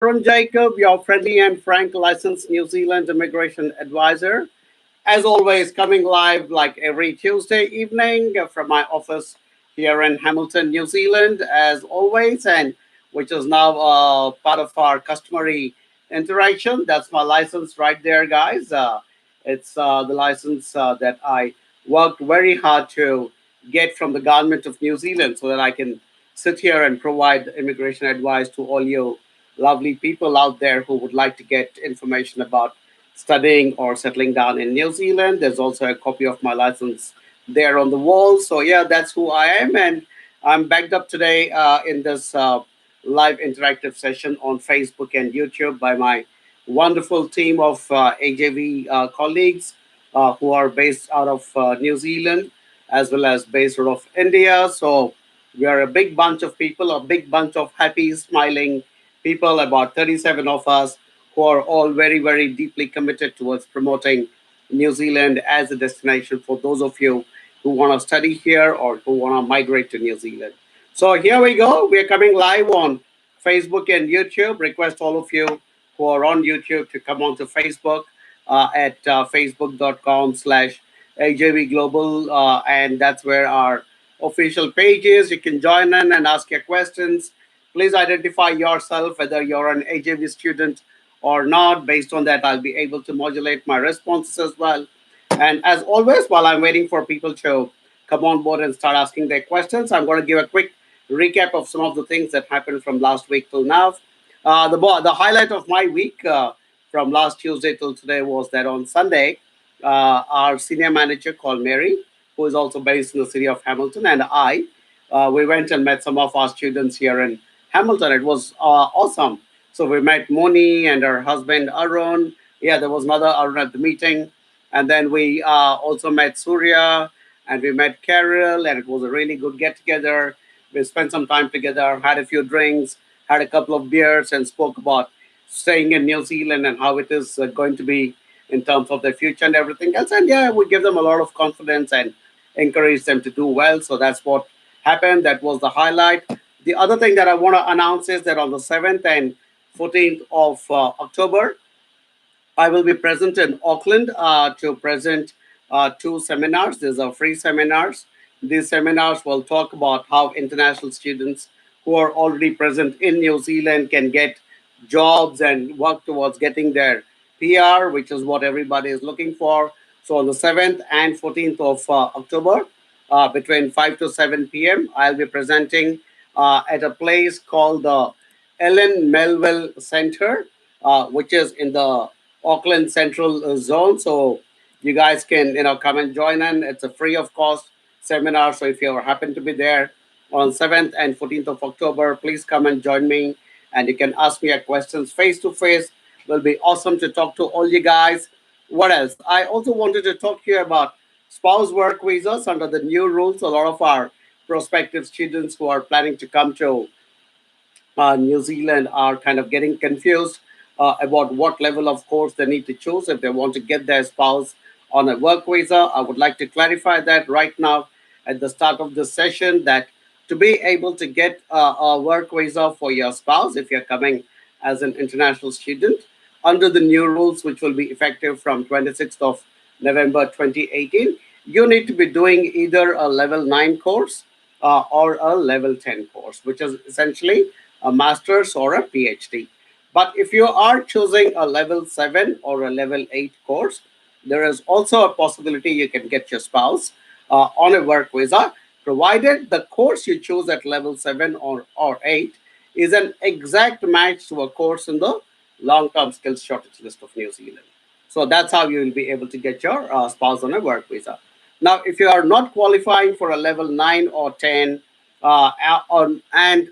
Aaron Jacob, your friendly and frank licensed New Zealand immigration advisor. As always, coming live like every Tuesday evening from my office here in Hamilton, New Zealand, as always, and which is now part of our customary interaction. That's my license right there, guys. It's the license that I worked very hard to get from the government of New Zealand so that I can sit here and provide immigration advice to all you lovely people out there who would like to get information about studying or settling down in New Zealand. There's also a copy of my license there on the wall. So, yeah, that's who I am. And I'm backed up today in this live interactive session on Facebook and YouTube by my wonderful team of AJV colleagues who are based out of New Zealand as well as based out of India. So, we are a big bunch of people, a big bunch of happy, smiling people, about 37 of us, who are all very, very deeply committed towards promoting New Zealand as a destination for those of you who want to study here or who want to migrate to New Zealand. So here we go. We are coming live on Facebook and YouTube. Request all of you who are on YouTube to come onto Facebook at facebook.com/AJV Global. And that's where our official page is. You can join in and ask your questions. Please identify yourself, whether you're an AJV student or not. Based on that, I'll be able to modulate my responses as well. And as always, while I'm waiting for people to come on board and start asking their questions, I'm going to give a quick recap of some of the things that happened from last week till now. The highlight of my week from last Tuesday till today was that on Sunday, our senior manager called Mary, who is also based in the city of Hamilton, and we went and met some of our students here in Hamilton. It was awesome. So we met Moni and her husband Arun. Yeah, there was another Arun at the meeting. And then we also met Surya and we met Carol, and it was a really good get together. We spent some time together, had a few drinks, had a couple of beers, and spoke about staying in New Zealand and how it is going to be in terms of their future and everything else. And yeah, we give them a lot of confidence and encourage them to do well. So that's what happened. That was the highlight. The other thing that I want to announce is that on the 7th and 14th of October, I will be present in Auckland to present two seminars. These are free seminars. These seminars will talk about how international students who are already present in New Zealand can get jobs and work towards getting their PR, which is what everybody is looking for. So on the 7th and 14th of October, between 5 to 7 p.m., I'll be presenting at a place called the Ellen Melville Center, which is in the Auckland Central Zone. So you guys can come and join in. It's a free of cost seminar. So if you happen to be there on 7th and 14th of October, please come and join me. And you can ask me your questions face to face. Will be awesome to talk to all you guys. What else? I also wanted to talk to you about spouse work visas under the new rules. A lot of our prospective students who are planning to come to New Zealand are kind of getting confused about what level of course they need to choose if they want to get their spouse on a work visa. I would like to clarify that right now at the start of this session that to be able to get a work visa for your spouse, if you're coming as an international student, under the new rules, which will be effective from 26th of November 2018, you need to be doing either a level 9 course or a level 10 course, which is essentially a master's or a PhD. But if you are choosing a level 7 or a level 8 course, there is also a possibility you can get your spouse on a work visa, provided the course you choose at level 7 or 8 is an exact match to a course in the long-term skills shortage list of New Zealand. So that's how you will be able to get your spouse on a work visa. Now, if you are not qualifying for a level 9 or 10, and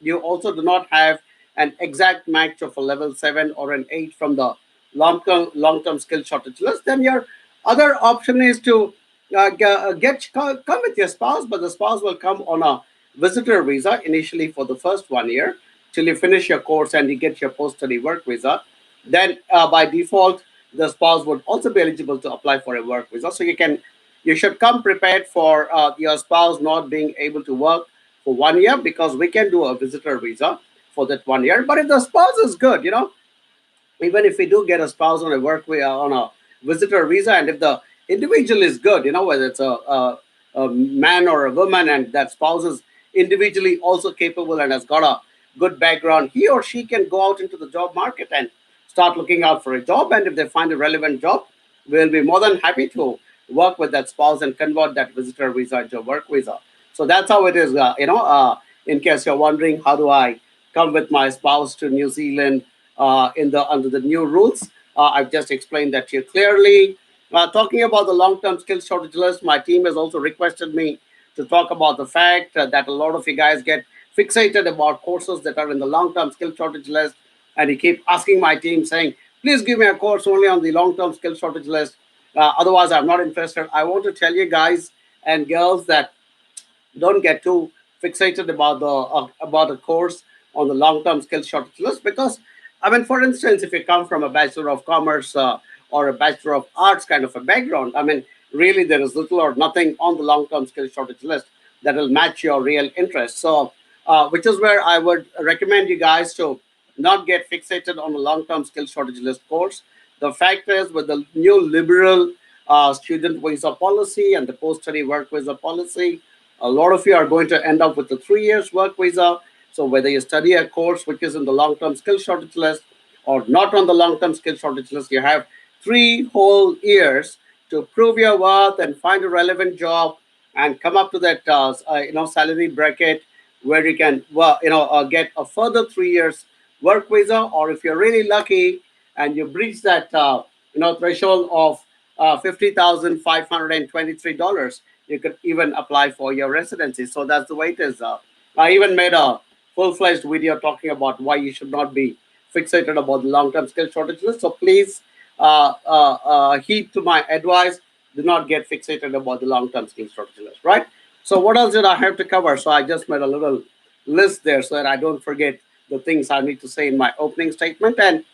you also do not have an exact match of a level 7 or an 8 from the long-term skill shortage list, then your other option is to come with your spouse, but the spouse will come on a visitor visa initially for the first 1 year till you finish your course and you get your post-study work visa. Then by default, the spouse would also be eligible to apply for a work visa. So you should come prepared for your spouse not being able to work for 1 year, because we can do a visitor visa for that 1 year. But if the spouse is good, even if we do get a spouse on a on a visitor visa, and if the individual is good, whether it's a man or a woman, and that spouse is individually also capable and has got a good background, he or she can go out into the job market and start looking out for a job. And if they find a relevant job, we'll be more than happy to work with that spouse and convert that visitor visa into a work visa. So that's how it is. In case you're wondering, how do I come with my spouse to New Zealand in the under the new rules? I've just explained that to you clearly. Talking about the long-term skill shortage list, my team has also requested me to talk about the fact that a lot of you guys get fixated about courses that are in the long-term skill shortage list, and you keep asking my team saying, "Please give me a course only on the long-term skill shortage list. Otherwise, I'm not interested." I want to tell you guys and girls that don't get too fixated about a course on the long-term skill shortage list, because I mean, for instance, if you come from a bachelor of commerce or a bachelor of arts kind of a background, I mean, really there is little or nothing on the long-term skill shortage list that will match your real interest. So which is where I would recommend you guys to not get fixated on a long-term skill shortage list course. The fact is, with the new liberal student visa policy and the post-study work visa policy, a lot of you are going to end up with a 3 years work visa. So whether you study a course which is in the long-term skill shortage list or not on the long-term skill shortage list, you have 3 whole years to prove your worth and find a relevant job and come up to that salary bracket where you can get a further 3 years work visa. Or if you're really lucky and you breach that threshold of $50,523, you could even apply for your residency. So that's the way it is. I even made a full-fledged video talking about why you should not be fixated about the long-term skill shortage list. So please heed to my advice. Do not get fixated about the long-term skill shortage list, right? So what else did I have to cover? So I just made a little list there so that I don't forget the things I need to say in my opening statement. And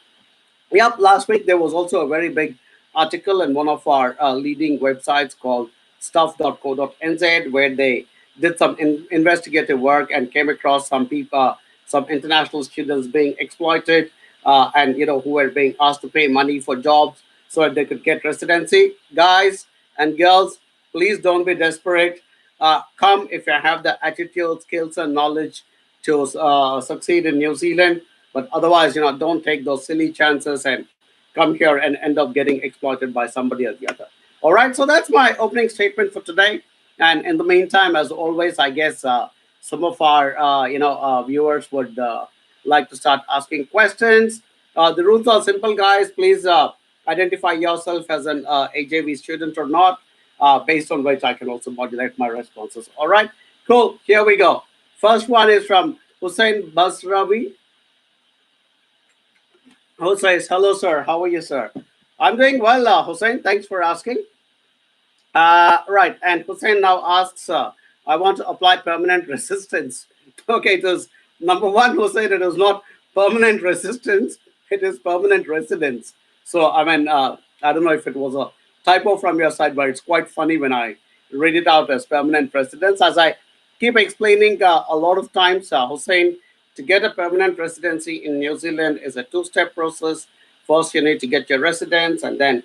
yep, last week there was also a very big article in one of our leading websites called stuff.co.nz, where they did some investigative work and came across some people, some international students being exploited, and who were being asked to pay money for jobs so that they could get residency. Guys and girls, please don't be desperate. Come if you have the attitude, skills, and knowledge to succeed in New Zealand. But otherwise, don't take those silly chances and come here and end up getting exploited by somebody or the other. All right, so that's my opening statement for today. And in the meantime, as always, I guess some of our viewers would like to start asking questions. The rules are simple, guys. Please identify yourself as an AJV student or not, based on which I can also modulate my responses. All right, cool. Here we go. First one is from Hussein Basrawi, who says, "Hello, sir. How are you, sir?" I'm doing well, Hussein. Thanks for asking. Right, and Hussein now asks, "I want to apply permanent resistance." Okay, it is number one, Hussein. It is not permanent resistance; it is permanent residence. So, I mean, I don't know if it was a typo from your side, but it's quite funny when I read it out as permanent residence. As I keep explaining a lot of times, Hussein, to get a permanent residency in New Zealand is a two-step process. First, you need to get your residence, and then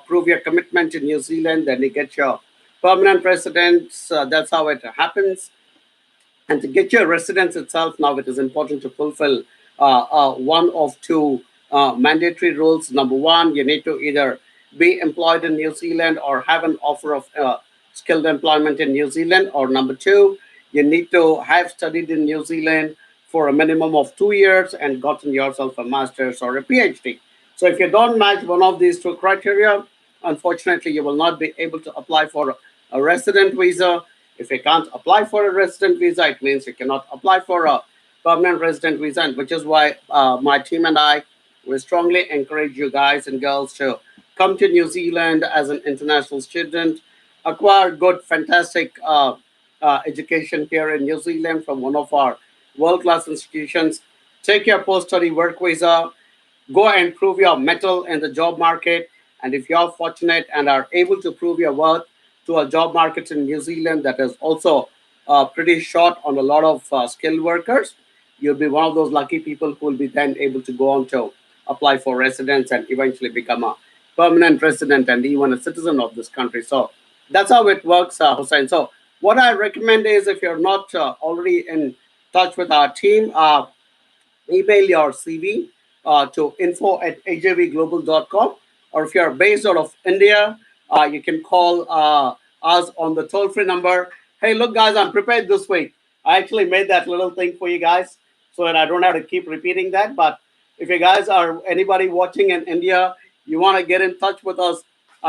prove your commitment to New Zealand. Then you get your permanent residence. That's how it happens. And to get your residence itself, now it is important to fulfill one of two mandatory rules. Number one, you need to either be employed in New Zealand or have an offer of skilled employment in New Zealand. Or number two, you need to have studied in New Zealand for a minimum of 2 years and gotten yourself a master's or a PhD. So if you don't match one of these two criteria, unfortunately, you will not be able to apply for a resident visa. If you can't apply for a resident visa, it means you cannot apply for a permanent resident visa, and which is why my team and I will strongly encourage you guys and girls to come to New Zealand as an international student, acquire good, fantastic education here in New Zealand from one of our world-class institutions, take your post-study work visa, go and prove your mettle in the job market. And if you're fortunate and are able to prove your worth to a job market in New Zealand that is also pretty short on a lot of skilled workers, you'll be one of those lucky people who will be then able to go on to apply for residence and eventually become a permanent resident and even a citizen of this country. So that's how it works, Hussein. So what I recommend is, if you're not already in touch with our team, email your CV to info@ajvglobal.com. Or if you're based out of India, you can call us on the toll free number. Hey, look, guys, I'm prepared this week. I actually made that little thing for you guys so that I don't have to keep repeating that. But if you guys are anybody watching in India, you want to get in touch with us.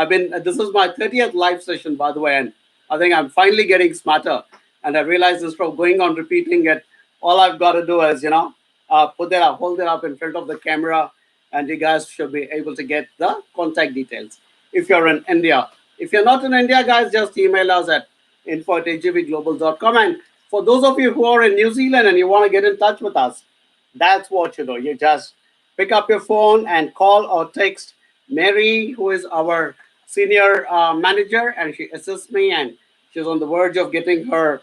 This is my 30th live session, by the way, and I think I'm finally getting smarter. And I realized instead of going on repeating it, all I've got to do is, put that up, hold it up in front of the camera, and you guys should be able to get the contact details if you're in India. If you're not in India, guys, just email us at info@ajvglobal.com. And for those of you who are in New Zealand and you want to get in touch with us, that's what you do. You just pick up your phone and call or text Mary, who is our senior manager, and she assists me. And she's on the verge of getting her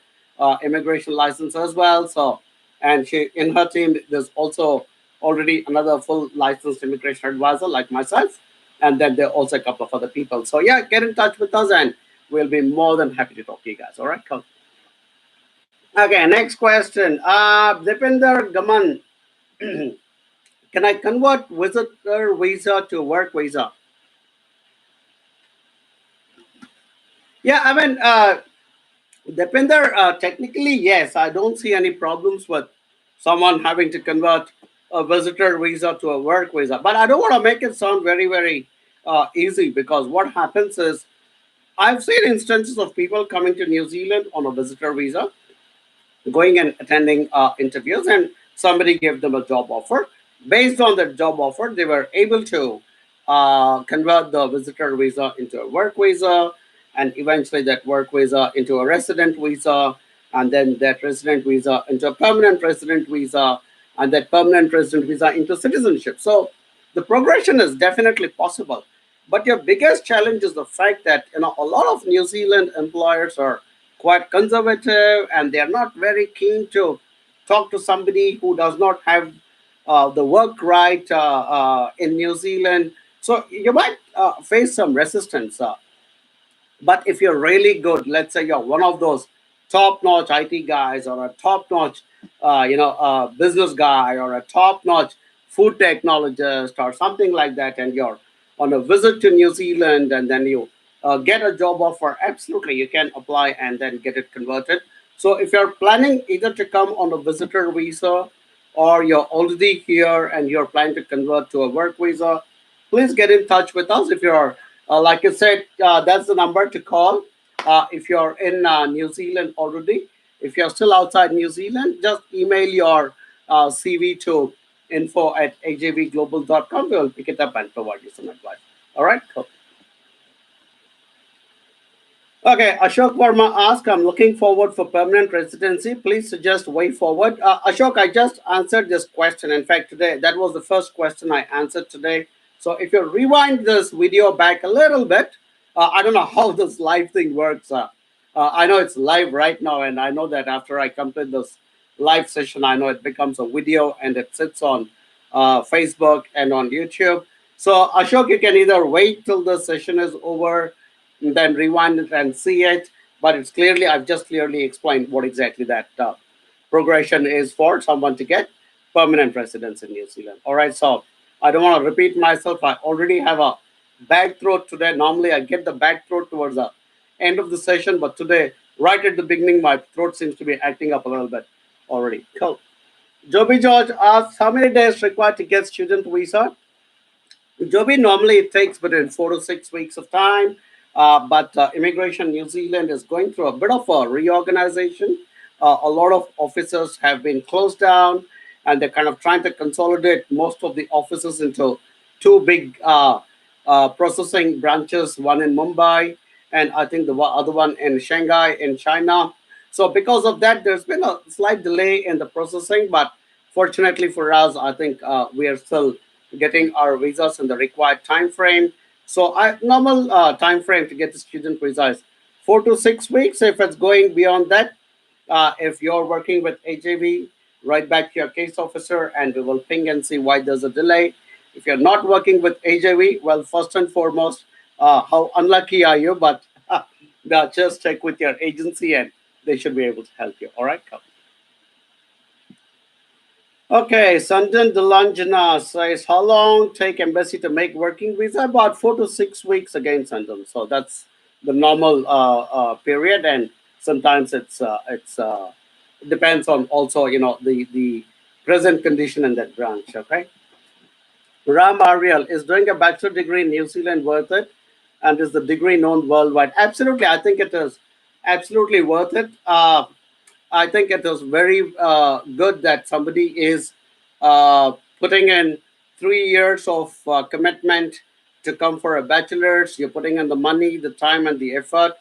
immigration license as well. So, and she in her team, there's also already another full licensed immigration advisor like myself, and then there are also a couple of other people. So yeah, get in touch with us, and we'll be more than happy to talk to you guys. All right, cool. Okay, next question. Depinder Gaman, can I convert visitor visa to work visa? Yeah, I mean, Depinder, technically, yes, I don't see any problems with someone having to convert a visitor visa to a work visa. But I don't want to make it sound very, very easy, because what happens is I've seen instances of people coming to New Zealand on a visitor visa, going and attending interviews, and somebody gave them a job offer. Based on that job offer, they were able to convert the visitor visa into a work visa, and eventually that work visa into a resident visa, and then that resident visa into a permanent resident visa, and that permanent resident visa into citizenship. So the progression is definitely possible. But your biggest challenge is the fact that a lot of New Zealand employers are quite conservative, and they are not very keen to talk to somebody who does not have the work right in New Zealand. So you might face some resistance. But if you're really good, let's say you're one of those top-notch IT guys, or a top-notch, business guy, or a top-notch food technologist, or something like that, and you're on a visit to New Zealand, and then you get a job offer, absolutely, you can apply and then get it converted. So if you're planning either to come on a visitor visa, or you're already here and you're planning to convert to a work visa, please get in touch with us. If you're like I said, that's the number to call. If you're in New Zealand already, if you're still outside New Zealand, just email your CV to info@ajvglobal.com. We'll pick it up and provide you some advice. All right, cool. Okay, Ashok Verma asked, I'm looking forward for permanent residency. Please suggest way forward. Ashok, I just answered this question. In fact, today, that was the first question I answered today. So if you rewind this video back a little bit, I don't know how this live thing works. I know it's live right now, and I know that after I complete this live session, I know it becomes a video and it sits on Facebook and on YouTube. So Ashok, you can either wait till the session is over, then rewind it and see it. But I've just clearly explained what exactly that progression is for someone to get permanent residence in New Zealand. All right, so I don't want to repeat myself. I already have a bad throat today. Normally, I get the bad throat towards the end of the session, but today, right at the beginning, my throat seems to be acting up a little bit already. Cool. Joby George asks, how many days required to get student visa? Joby, normally it takes between 4 to 6 weeks of time, but Immigration New Zealand is going through a bit of a reorganization. A lot of offices have been closed down, and they're kind of trying to consolidate most of the offices into two big processing branches, one in Mumbai, and I think the other one in Shanghai in China. So because of that, there's been a slight delay in the processing, but fortunately for us, I think we are still getting our visas in the required time frame. So normal time frame to get the student visa is 4 to 6 weeks. If it's going beyond that, if you're working with AJV, write back to your case officer, and we will ping and see why there's a delay. If you're not working with AJV, well, first and foremost, how unlucky are you? But just check with your agency, and they should be able to help you. All right, cool. Okay, Sanjan Delanjana says, how long take embassy to make working visa? About 4 to 6 weeks again, Sanjan. So that's the normal period, and sometimes it's depends on also the present condition in that branch. Okay, Ram Ariel is doing a bachelor degree in New Zealand worth it, and is the degree known worldwide? Absolutely, I think it is absolutely worth it. I think it is very good that somebody is putting in 3 years of commitment to come for a bachelor's. You're putting in the money, the time, and the effort.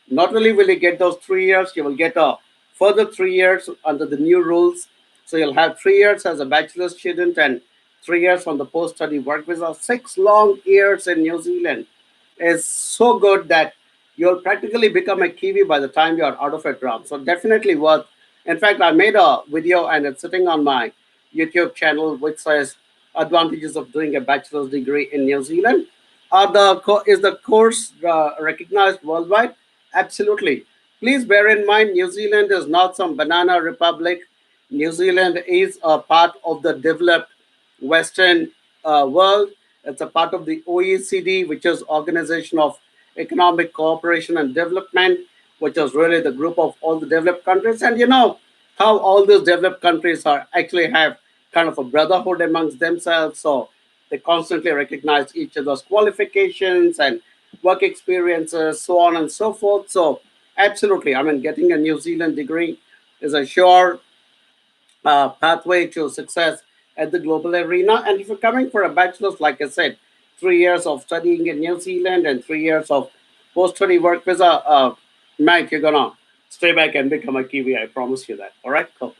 Not only will you get those 3 years, you will get a further 3 years under the new rules. So you'll have 3 years as a bachelor's student and 3 years on the post study work visa. 6 long years in New Zealand is so good that you'll practically become a Kiwi by the time you're out of a drum. So definitely worth. In fact, I made a video and it's sitting on my YouTube channel, which says advantages of doing a bachelor's degree in New Zealand. Is the course recognized worldwide? Absolutely. Please bear in mind, New Zealand is not some banana republic. New Zealand is a part of the developed Western world. It's a part of the OECD, which is Organization of Economic Cooperation and Development, which is really the group of all the developed countries. And you know how all these developed countries are actually have kind of a brotherhood amongst themselves. So they constantly recognize each other's qualifications and work experiences, so on and so forth. So absolutely, I mean, getting a New Zealand degree is a sure pathway to success at the global arena. And if you're coming for a bachelor's, like I said, 3 years of studying in New Zealand and 3 years of post study work visa, Mike, you're gonna stay back and become a Kiwi. I promise you that. All right, cool.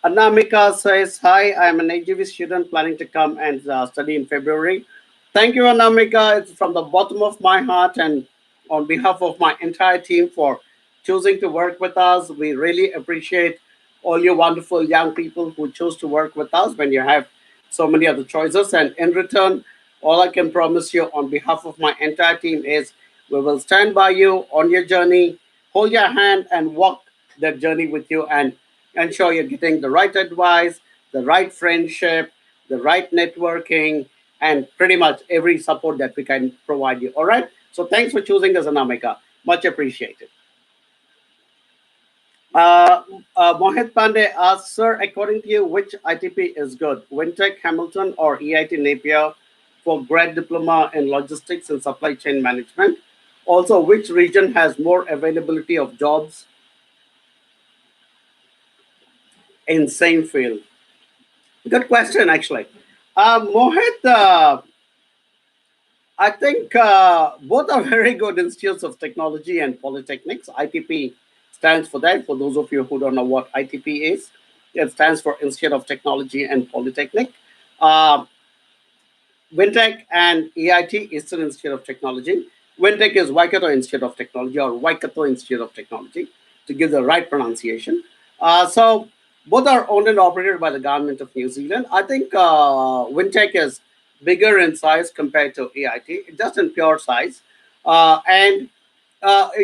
Anamika says, hi, I'm an AGV student planning to come and study in February. Thank you, Anamika. It's from the bottom of my heart and on behalf of my entire team for choosing to work with us. We really appreciate all you wonderful young people who choose to work with us when you have so many other choices. And in return, all I can promise you on behalf of my entire team is we will stand by you on your journey, hold your hand, and walk that journey with you and ensure you're getting the right advice, the right friendship, the right networking, and pretty much every support that we can provide you. All right. So thanks for choosing us, Anamika. Much appreciated. Uh, Mohit Pandey asks, sir, according to you, which ITP is good? Wintech, Hamilton, or EIT Napier for grad diploma in logistics and supply chain management? Also, which region has more availability of jobs in same field? Good question, actually. Mohit, I think both are very good institutes of technology and polytechnics. ITP stands for that. For those of you who don't know what ITP is, it stands for Institute of Technology and Polytechnic. Uh, Wintech and EIT, Eastern Institute of Technology. Wintech is Waikato Institute of Technology or Waikato Institute of Technology to give the right pronunciation. So both are owned and operated by the government of New Zealand. I think Wintech is bigger in size compared to EIT, just in pure size. And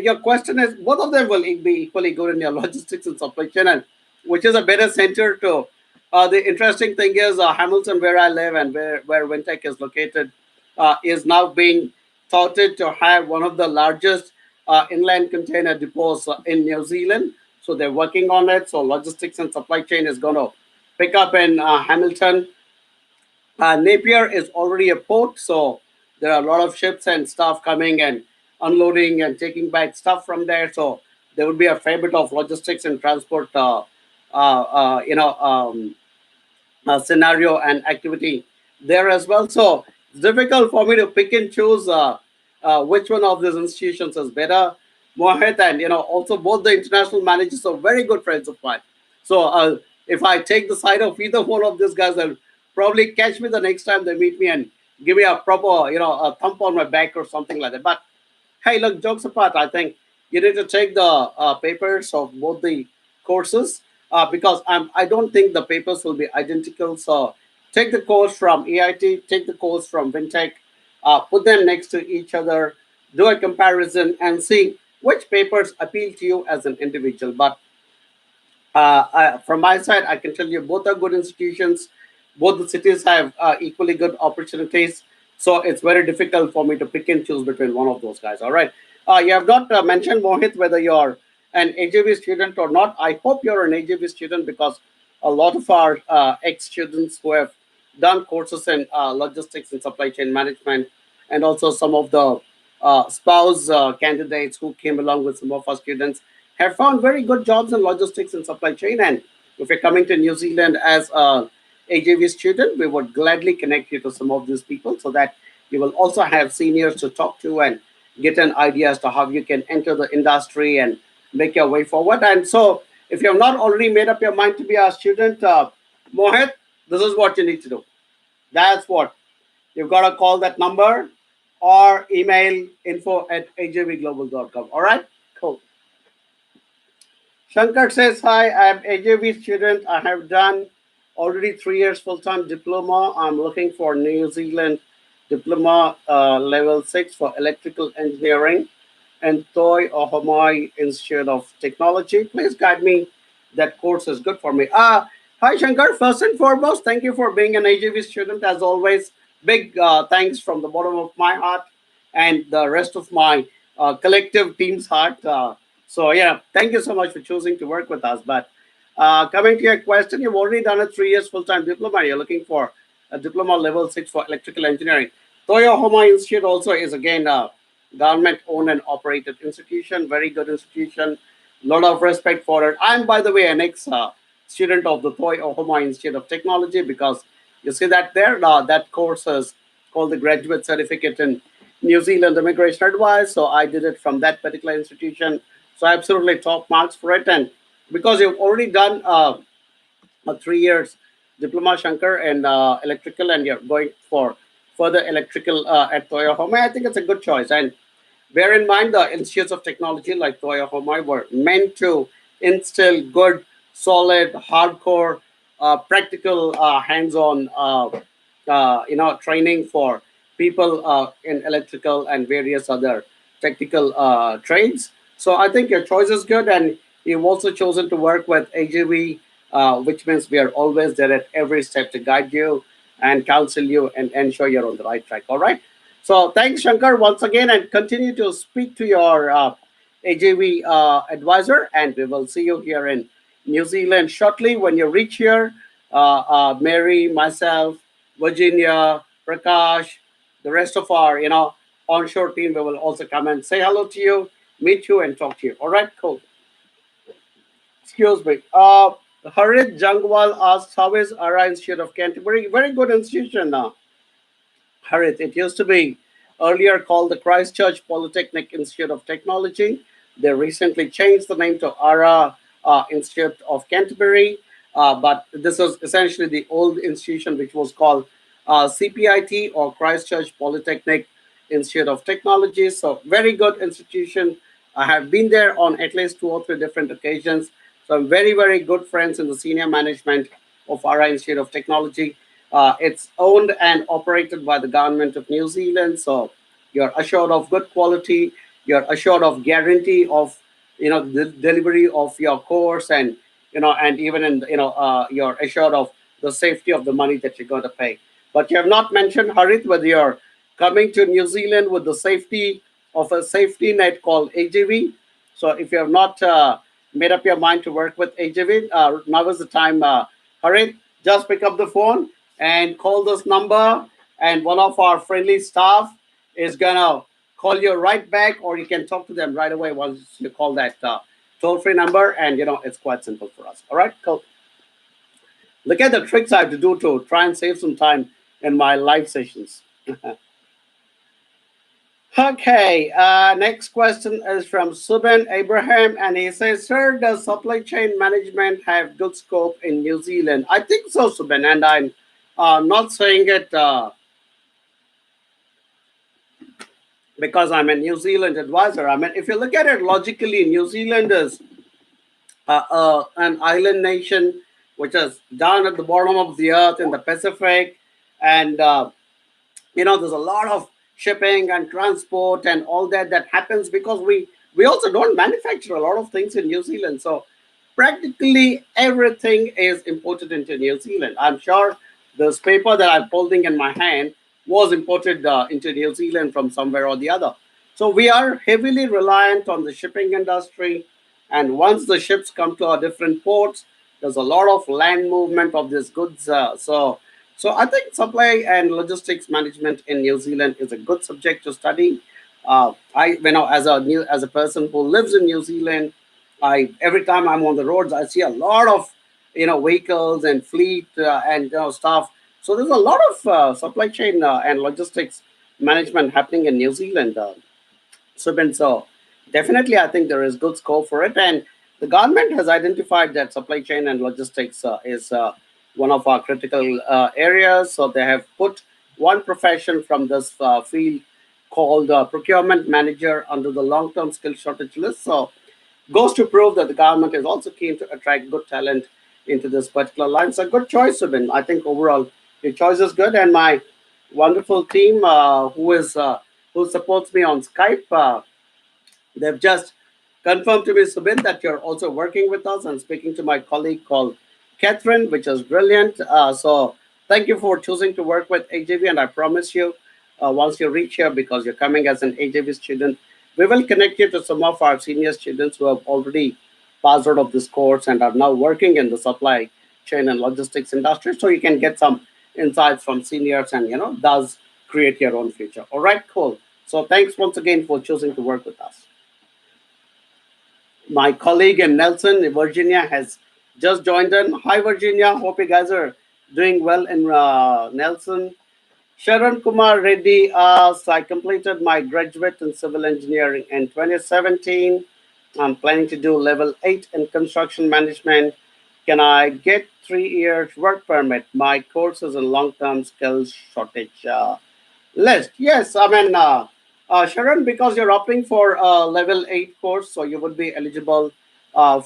your question is, both of them will be equally good in your logistics and supply chain, and which is a better center to. The interesting thing is Hamilton, where I live and where Wintech is located, is now being touted to have one of the largest inland container depots in New Zealand. So they're working on it. So logistics and supply chain is going to pick up in Hamilton. Napier is already a port, so there are a lot of ships and stuff coming and unloading and taking back stuff from there. So there will be a fair bit of logistics and transport, scenario and activity there as well. So it's difficult for me to pick and choose which one of these institutions is better. Mohit and also both the international managers are very good friends of mine. So if I take the side of either one of these guys, they'll probably catch me the next time they meet me and give me a proper a thump on my back or something like that. But hey, look, jokes apart, I think you need to take the papers of both the courses. because I don't think the papers will be identical. So take the course from EIT, take the course from Vintech, put them next to each other, do a comparison, and see which papers appeal to you as an individual. But from my side, I can tell you both are good institutions. Both the cities have equally good opportunities. So it's very difficult for me to pick and choose between one of those guys. All right. You have not mentioned, Mohit, whether you're an AJV student or not. I hope you're an AJV student because a lot of our ex students who have done courses in logistics and supply chain management, and also some of the spouse candidates who came along with some of our students have found very good jobs in logistics and supply chain. And if you're coming to New Zealand as a AJV student, we would gladly connect you to some of these people so that you will also have seniors to talk to and get an idea as to how you can enter the industry and make your way forward. And so, if you have not already made up your mind to be a student, Mohit, this is what you need to do. That's what you've got to call that number or email info@ajvglobal.com. All right, cool. Shankar says, hi, I'm AJV student. I have done already 3 years full-time diploma. I'm looking for New Zealand diploma level 6 for electrical engineering and Toy Ohomai Institute of Technology. Please guide me. That course is good for me. Hi, Shankar. First and foremost, thank you for being an AJV student. As always, big thanks from the bottom of my heart and the rest of my collective team's heart. So, yeah, thank you so much for choosing to work with us. But coming to your question, you've already done a 3 years full-time diploma. You're looking for a diploma level 6 for electrical engineering. Toyo Homa Institute also is again a government-owned and operated institution, very good institution. Lot of respect for it. I'm, by the way, an ex student of the Toyo Homa Institute of Technology because you see that there, that course is called the Graduate Certificate in New Zealand Immigration Advice. So I did it from that particular institution. So absolutely top marks for it. And because you've already done a 3 years diploma, Shankar, in electrical, and you're going for further electrical at Toyo Home, I think it's a good choice. And bear in mind, the institutes of technology like Toyo Home were meant to instill good, solid, hardcore, practical, hands-on, training for people in electrical and various other technical trades. So I think your choice is good, and you've also chosen to work with AGV, which means we are always there at every step to guide you and counsel you and ensure you're on the right track. All right. So thanks, Shankar, once again, and continue to speak to your AGV advisor, and we will see you here in New Zealand shortly. When you reach here, Mary, myself, Virginia, Prakash, the rest of our onshore team, we will also come and say hello to you, meet you, and talk to you. All right, cool. Excuse me. Harit Jangwal asks, how is Ara Institute of Canterbury? Very good institution now. Harith. It used to be earlier called the Christchurch Polytechnic Institute of Technology. They recently changed the name to ARA Institute of Canterbury, but this was essentially the old institution which was called CPIT or Christchurch Polytechnic Institute of Technology. So, very good institution. I have been there on at least 2 or 3 different occasions. So, I'm very, very good friends in the senior management of ARA Institute of Technology. It's owned and operated by the government of New Zealand, so you're assured of good quality. You're assured of guarantee of the delivery of your course, and and even in you're assured of the safety of the money that you're going to pay. But you have not mentioned, Harith, whether you're coming to New Zealand with the safety of a safety net called AGV. So if you have not made up your mind to work with AGV, now is the time, Harith. Just pick up the phone and call this number, and one of our friendly staff is gonna call you right back, or you can talk to them right away once you call that toll-free number. And it's quite simple for us. All right, cool. Look at the tricks I have to do to try and save some time in my live sessions. Okay, next question is from Subin Abraham, and he says, "Sir, does supply chain management have good scope in New Zealand?" I think so, Subin, and I'm not saying it because I'm a New Zealand advisor. I mean, if you look at it logically, New Zealand is an island nation which is down at the bottom of the earth in the Pacific, and there's a lot of shipping and transport and all that happens because we also don't manufacture a lot of things in New Zealand. So practically everything is imported into New Zealand. I'm sure this paper that I'm holding in my hand was imported into New Zealand from somewhere or the other. So we are heavily reliant on the shipping industry, and once the ships come to our different ports, there's a lot of land movement of these goods. So I think supply and logistics management in New Zealand is a good subject to study. As a person who lives in New Zealand, I every time I'm on the roads, I see a lot of vehicles and fleet and stuff. So there's a lot of supply chain and logistics management happening in New Zealand. So definitely, I think there is good scope for it, and the government has identified that supply chain and logistics is one of our critical areas. So they have put one profession from this field called procurement manager under the long-term skill shortage list. So goes to prove that the government is also keen to attract good talent into this particular line. So good choice, Subin. I think overall your choice is good, and my wonderful team who supports me on Skype. They've just confirmed to me, Subin, that you're also working with us and speaking to my colleague called Catherine, which is brilliant. So thank you for choosing to work with AJV. And I promise you, once you reach here, because you're coming as an AJV student, we will connect you to some of our senior students who have already passed out of this course and are now working in the supply chain and logistics industry. So you can get some insights from seniors and, thus create your own future. All right, cool. So thanks once again for choosing to work with us. My colleague in Nelson, Virginia, has just joined in. Hi, Virginia. Hope you guys are doing well in Nelson. Sharon Kumar Reddy asks, I completed my graduate in civil engineering in 2017. I'm planning to do level 8 in construction management. Can I get 3 years work permit? My course is in long-term skills shortage list. Yes, I mean, Sharon, because you're opting for a level 8 course, so you would be eligible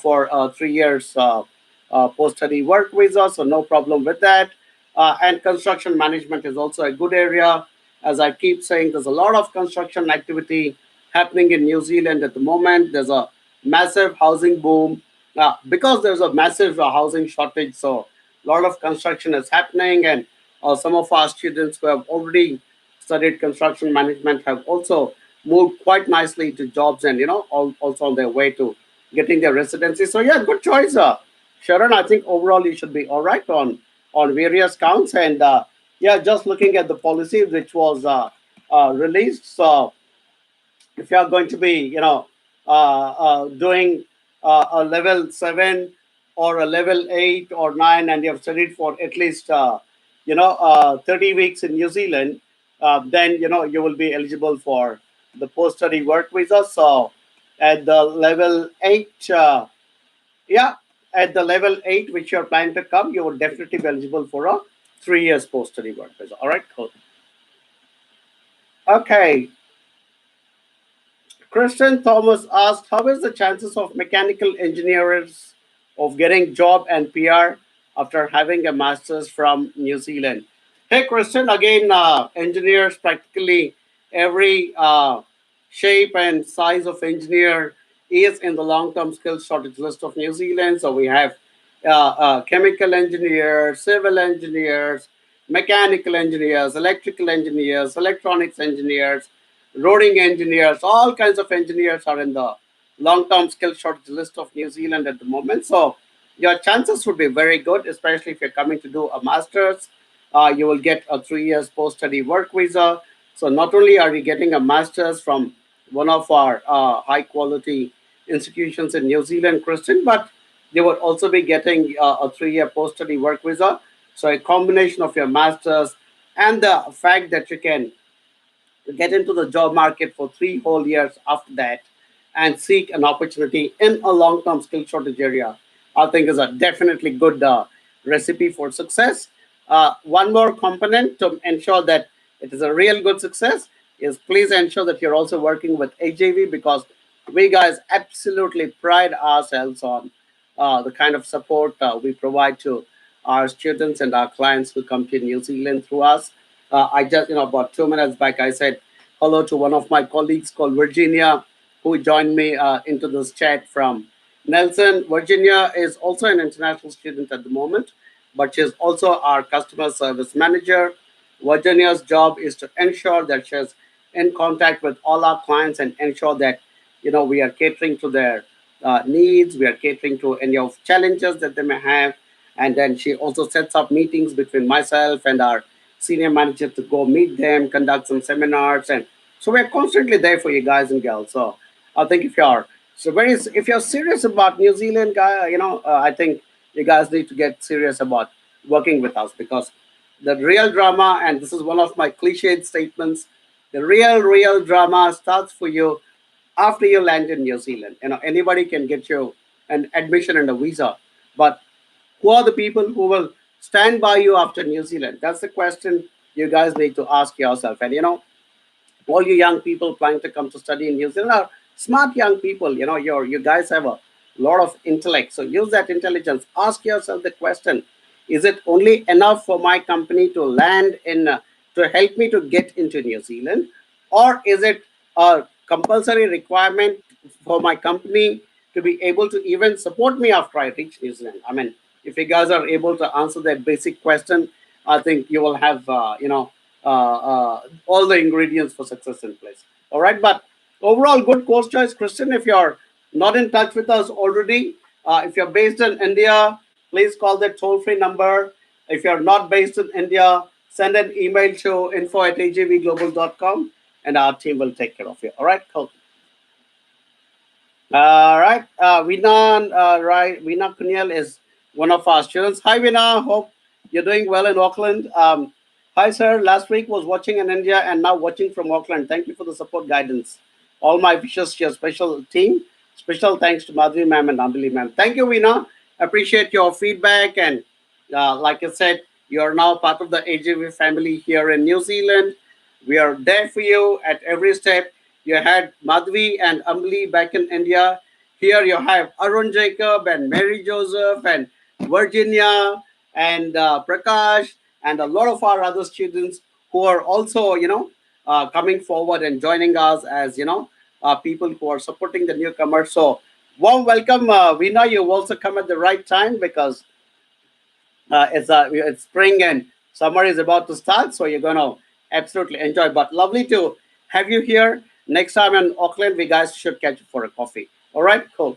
for 3 years post study work visa, so no problem with that. And construction management is also a good area. As I keep saying, there's a lot of construction activity happening in New Zealand at the moment. There's a massive housing boom because there's a massive housing shortage. So a lot of construction is happening, and some of our students who have already studied construction management have also moved quite nicely to jobs and also on their way to getting their residency. So yeah, good choice, Sharon. I think overall you should be all right on various counts. And yeah, just looking at the policy which was released. So if you are going to be doing a level 7 or a level 8 or 9, and you have studied for at least 30 weeks in New Zealand, then you will be eligible for the post study work visa. So at the level 8, yeah, at the level 8 which you're planning to come, you will definitely be eligible for a 3 years post study work visa. All right, cool. Okay. Christian Thomas asked, "How is the chances of mechanical engineers of getting job and PR after having a master's from New Zealand?" Hey, Christian, again, engineers, practically every shape and size of engineer is in the long-term skills shortage list of New Zealand. So we have chemical engineers, civil engineers, mechanical engineers, electrical engineers, electronics engineers, roading engineers, all kinds of engineers are in the long-term skill shortage list of New Zealand at the moment. So your chances would be very good, especially if you're coming to do a master's. You will get a 3 years post-study work visa. So not only are you getting a master's from one of our high-quality institutions in New Zealand, Christian, but you would also be getting a 3 year post-study work visa. So a combination of your master's and the fact that you can get into the job market for 3 whole years after that and seek an opportunity in a long-term skill shortage area, I think is a definitely good recipe for success. One more component to ensure that it is a real good success is please ensure that you're also working with AJV, because we guys absolutely pride ourselves on the kind of support we provide to our students and our clients who come to New Zealand through us. I just, about 2 minutes back, I said hello to one of my colleagues called Virginia, who joined me into this chat from Nelson. Virginia is also an international student at the moment, but she's also our customer service manager. Virginia's job is to ensure that she's in contact with all our clients and ensure that we are catering to their needs, we are catering to any of challenges that they may have, and then she also sets up meetings between myself and our senior manager to go meet them, conduct some seminars, and so we're constantly there for you guys and girls. So I think if you're serious about New Zealand, guy, I think you guys need to get serious about working with us because the real drama, and this is one of my cliched statements, the real drama starts for you after you land in New Zealand. Anybody can get you an admission and a visa, but who are the people who will stand by you after New Zealand? That's the question you guys need to ask yourself. And all you young people planning to come to study in New Zealand are smart young people. You guys have a lot of intellect. So use that intelligence. Ask yourself the question: is it only enough for my company to land in to help me to get into New Zealand, or is it a compulsory requirement for my company to be able to even support me after I reach New Zealand? I mean, if you guys are able to answer that basic question, I think you will have all the ingredients for success in place. All right, but overall, good course choice, Christian. If you're not in touch with us already, if you're based in India, please call that toll-free number. If you're not based in India, send an email to info@ajvglobal.com and our team will take care of you. All right, cool. Right. Veena Kunyal is one of our students. Hi, Veena. Hope you're doing well in Auckland. Hi, sir. Last week was watching in India and now watching from Auckland. Thank you for the support guidance. All my wishes to your special team. Special thanks to Madhuri ma'am and Ambili ma'am. Thank you, Veena. Appreciate your feedback. And like I said, you're now part of the AJV family here in New Zealand. We are there for you at every step. You had Madhvi and Amli back in India. Here you have Arun Jacob and Mary Joseph and Virginia and Prakash and a lot of our other students who are also, coming forward and joining us as, people who are supporting the newcomers. So warm welcome, Veena. You've also come at the right time because it's spring and summer is about to start, so you're gonna absolutely enjoy. But lovely to have you here. Next time in Auckland, we guys should catch you for a coffee. All right, cool.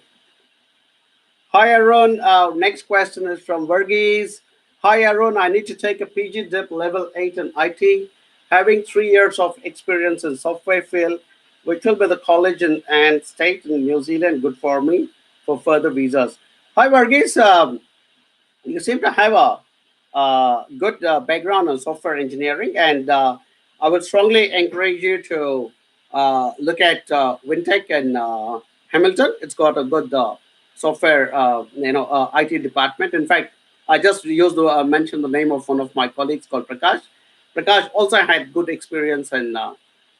Hi, Aaron. Next question is from Verghese. Hi, Aaron. I need to take a PG DIP level 8 in IT. Having 3 years of experience in software field, which will be the college and state in New Zealand, good for me for further visas. Hi, Verghese. You seem to have a good background in software engineering, and I would strongly encourage you to look at Wintech in Hamilton. It's got a good software, IT department. In fact, I just used to mention the name of one of my colleagues called Prakash. Prakash also had good experience in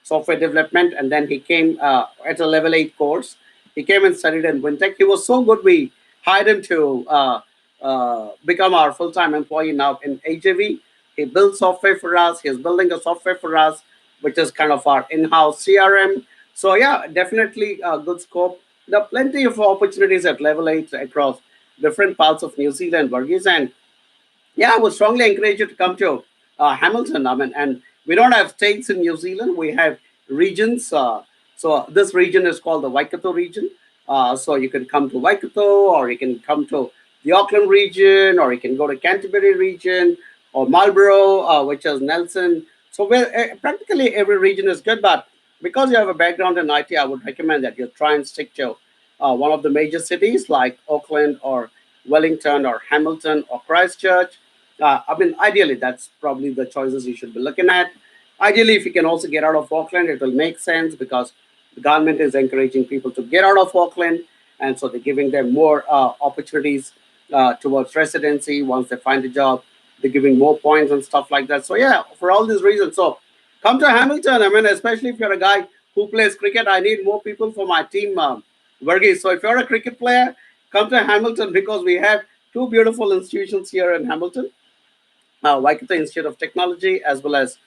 software development, and then he came at a level 8 course. He came and studied in Wintech. He was so good, we hired him to become our full-time employee now in AJV. He builds software for us. He's building a software for us, which is kind of our in-house CRM. So yeah, definitely a good scope. There are plenty of opportunities at level 8 across different parts of New Zealand, Burgess, and yeah, I would strongly encourage you to come to Hamilton. I mean, and we don't have states in New Zealand. We have regions. So this region is called the Waikato region. So you can come to Waikato, or you can come to the Auckland region, or you can go to Canterbury region, or Marlborough, which is Nelson. So practically every region is good. But because you have a background in IT, I would recommend that you try and stick to one of the major cities like Auckland or Wellington or Hamilton or Christchurch. I mean, ideally, that's probably the choices you should be looking at. Ideally, if you can also get out of Auckland, it will make sense because the government is encouraging people to get out of Auckland, and so they're giving them more opportunities towards residency once they find a job. They're giving more points and stuff like that. So yeah, for all these reasons, so come to Hamilton. I mean, especially if you're a guy who plays cricket, I need more people for my team, Verghese. So if you're a cricket player, come to Hamilton because we have two beautiful institutions here in Hamilton, Waikato Institute of Technology as well as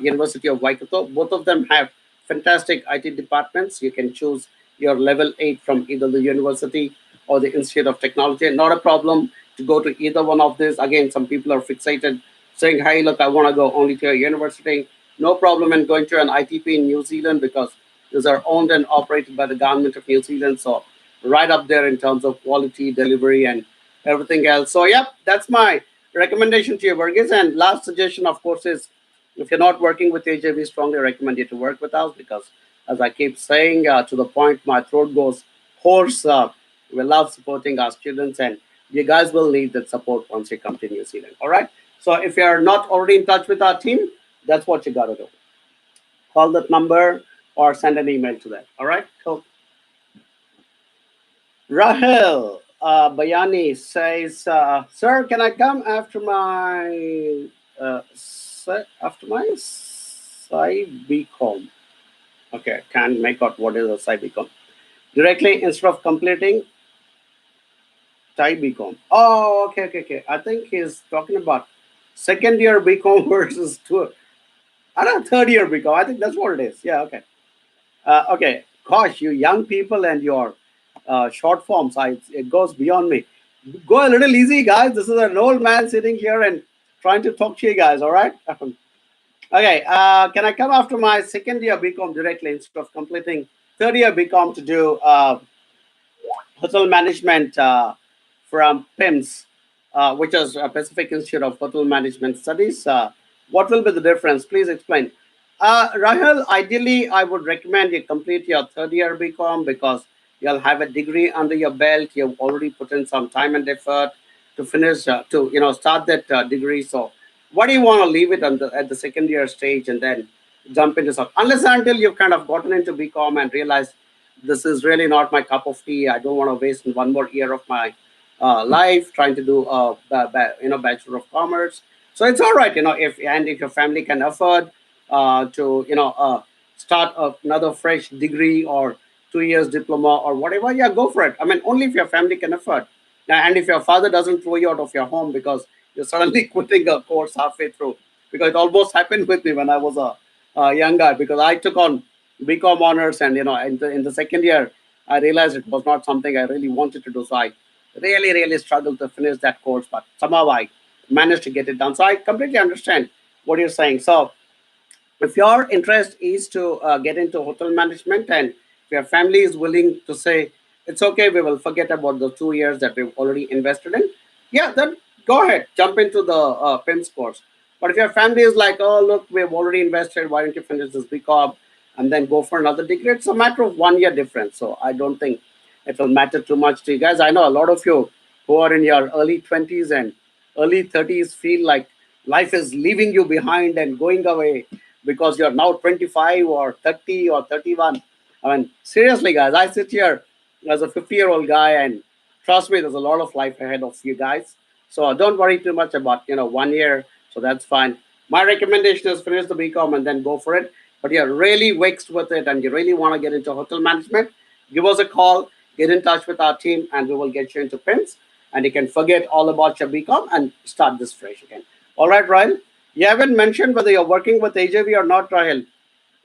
University of Waikato. Both of them have fantastic IT departments. You can choose your level 8 from either the university or the Institute of Technology. Not a problem to go to either one of these. Again, some people are fixated saying, hey, look, I want to go only to a university. No problem in going to an ITP in New Zealand because these are owned and operated by the government of New Zealand. So right up there in terms of quality, delivery, and everything else. So, yep, that's my recommendation to you, Burgess. And last suggestion, of course, is if you're not working with AJ, we strongly recommend you to work with us because, as I keep saying, to the point my throat goes hoarse, we love supporting our students, and you guys will need that support once you come to New Zealand. All right. So if you're not already in touch with our team, that's what you got to do. Call that number or send an email to them. All right. Cool. Rahel Bayani says, "Sir, can I come after my side BCom? Okay, can't make out what is a side BCom. Directly instead of completing side BCom. Oh, okay, okay, okay. I think he's talking about second year BCom versus two. I don't know, third year BCom. I think that's what it is. Yeah, okay. Okay, gosh, you young people and your short forms, it goes beyond me. Go a little easy, guys. This is an old man sitting here and trying to talk to you guys, all right? Okay, can I come after my second year BCom directly instead of completing third year BCom to do hotel management from PIMS, which is Pacific Institute of Hotel Management Studies. What will be the difference? Please explain. Rahul, ideally, I would recommend you complete your third year BCom because you'll have a degree under your belt. You've already put in some time and effort to finish, to start that degree. So, why do you want to leave it at the second year stage and then jump into something? Unless and until you've kind of gotten into BCom and realized this is really not my cup of tea. I don't want to waste one more year of my life trying to do Bachelor of Commerce. So it's all right, if your family can afford to start another fresh degree or 2 years diploma or whatever, yeah, go for it. I mean, only if your family can afford. And if your father doesn't throw you out of your home because you're suddenly quitting a course halfway through, because it almost happened with me when I was a young guy, because I took on BCom honors, and in the second year, I realized it was not something I really wanted to do. So I really, really struggled to finish that course, but somehow I managed to get it done. So I completely understand what you're saying. So if your interest is to get into hotel management, and if your family is willing to say it's okay, we will forget about the 2 years that we've already invested in, yeah, then go ahead, jump into the PIMS course. But if your family is like, oh, look, we've already invested, why don't you finish this BCom and then go for another degree? It's a matter of 1 year difference. So I don't think it will matter too much to you guys. I know a lot of you who are in your early 20s and early 30s feel like life is leaving you behind and going away because you're now 25 or 30 or 31. I mean, seriously, guys, I sit here as a 50-year-old guy, and trust me, there's a lot of life ahead of you guys. So don't worry too much about 1 year. So that's fine. My recommendation is finish the BCom and then go for it. But you're really vexed with it and you really want to get into hotel management, give us a call, get in touch with our team, and we will get you into PIMS. And you can forget all about your BCom and start this fresh again. All right, Rahil. You haven't mentioned whether you're working with AJB or not, Rahil.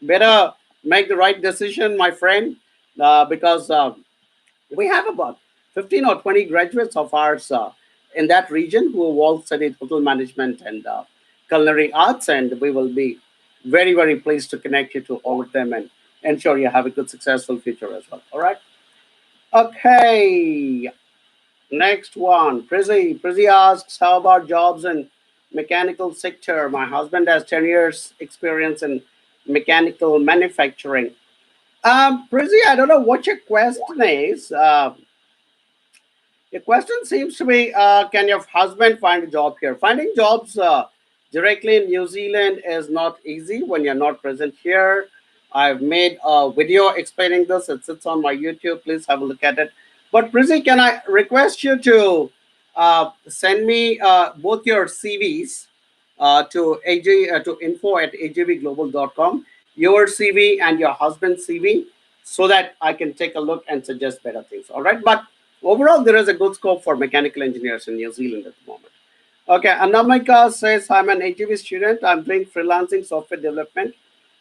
Better make the right decision, my friend, because we have about 15 or 20 graduates of ours in that region who have all studied hotel management and culinary arts, and we will be very, very pleased to connect you to all of them and ensure you have a good, successful future as well. All right. Okay. Next one. Prezi asks, how about jobs in mechanical sector? My husband has 10 years experience in mechanical manufacturing. Prezi, I don't know what your question is. The question seems to be, can your husband find a job here? Finding jobs directly in New Zealand is not easy when you're not present here. I've made a video explaining this. It sits on my YouTube. Please have a look at it. But Prissy, can I request you to send me both your CVs to info at ajvglobal.com, your CV and your husband's CV, so that I can take a look and suggest better things. All right, but Overall, there is a good scope for mechanical engineers in New Zealand at the moment. Okay, Anamika says, I'm an ATV student. I'm doing freelancing software development.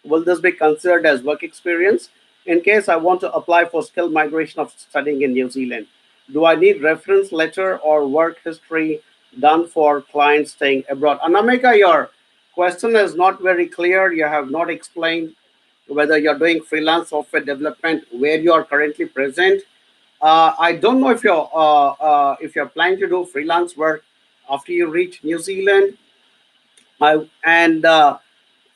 Will this be considered as work experience in case I want to apply for skill migration of studying in New Zealand? Do I need reference letter or work history done for clients staying abroad? Anamika, your question is not very clear. You have not explained whether you're doing freelance software development, where you are currently present. I don't know if you're planning to do freelance work after you reach New Zealand. And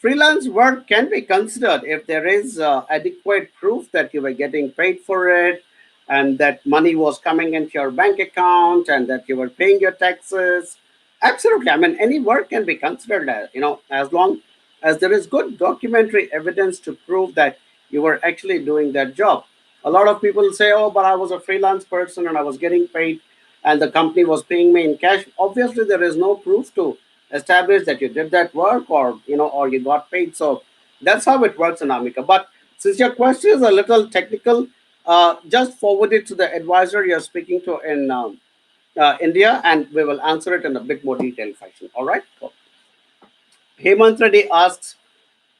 Freelance work can be considered if there is adequate proof that you were getting paid for it, and that money was coming into your bank account, and that you were paying your taxes. Absolutely. I mean, any work can be considered as, as long as there is good documentary evidence to prove that you were actually doing that job. A lot of people say, oh, but I was a freelance person and I was getting paid and the company was paying me in cash. Obviously, there is no proof to establish that you did that work, or or you got paid. So that's how it works in Amica. But since your question is a little technical, just forward it to the advisor you're speaking to in India, and we will answer it in a bit more detailed fashion. All right. Cool. Hemant Reddy asks,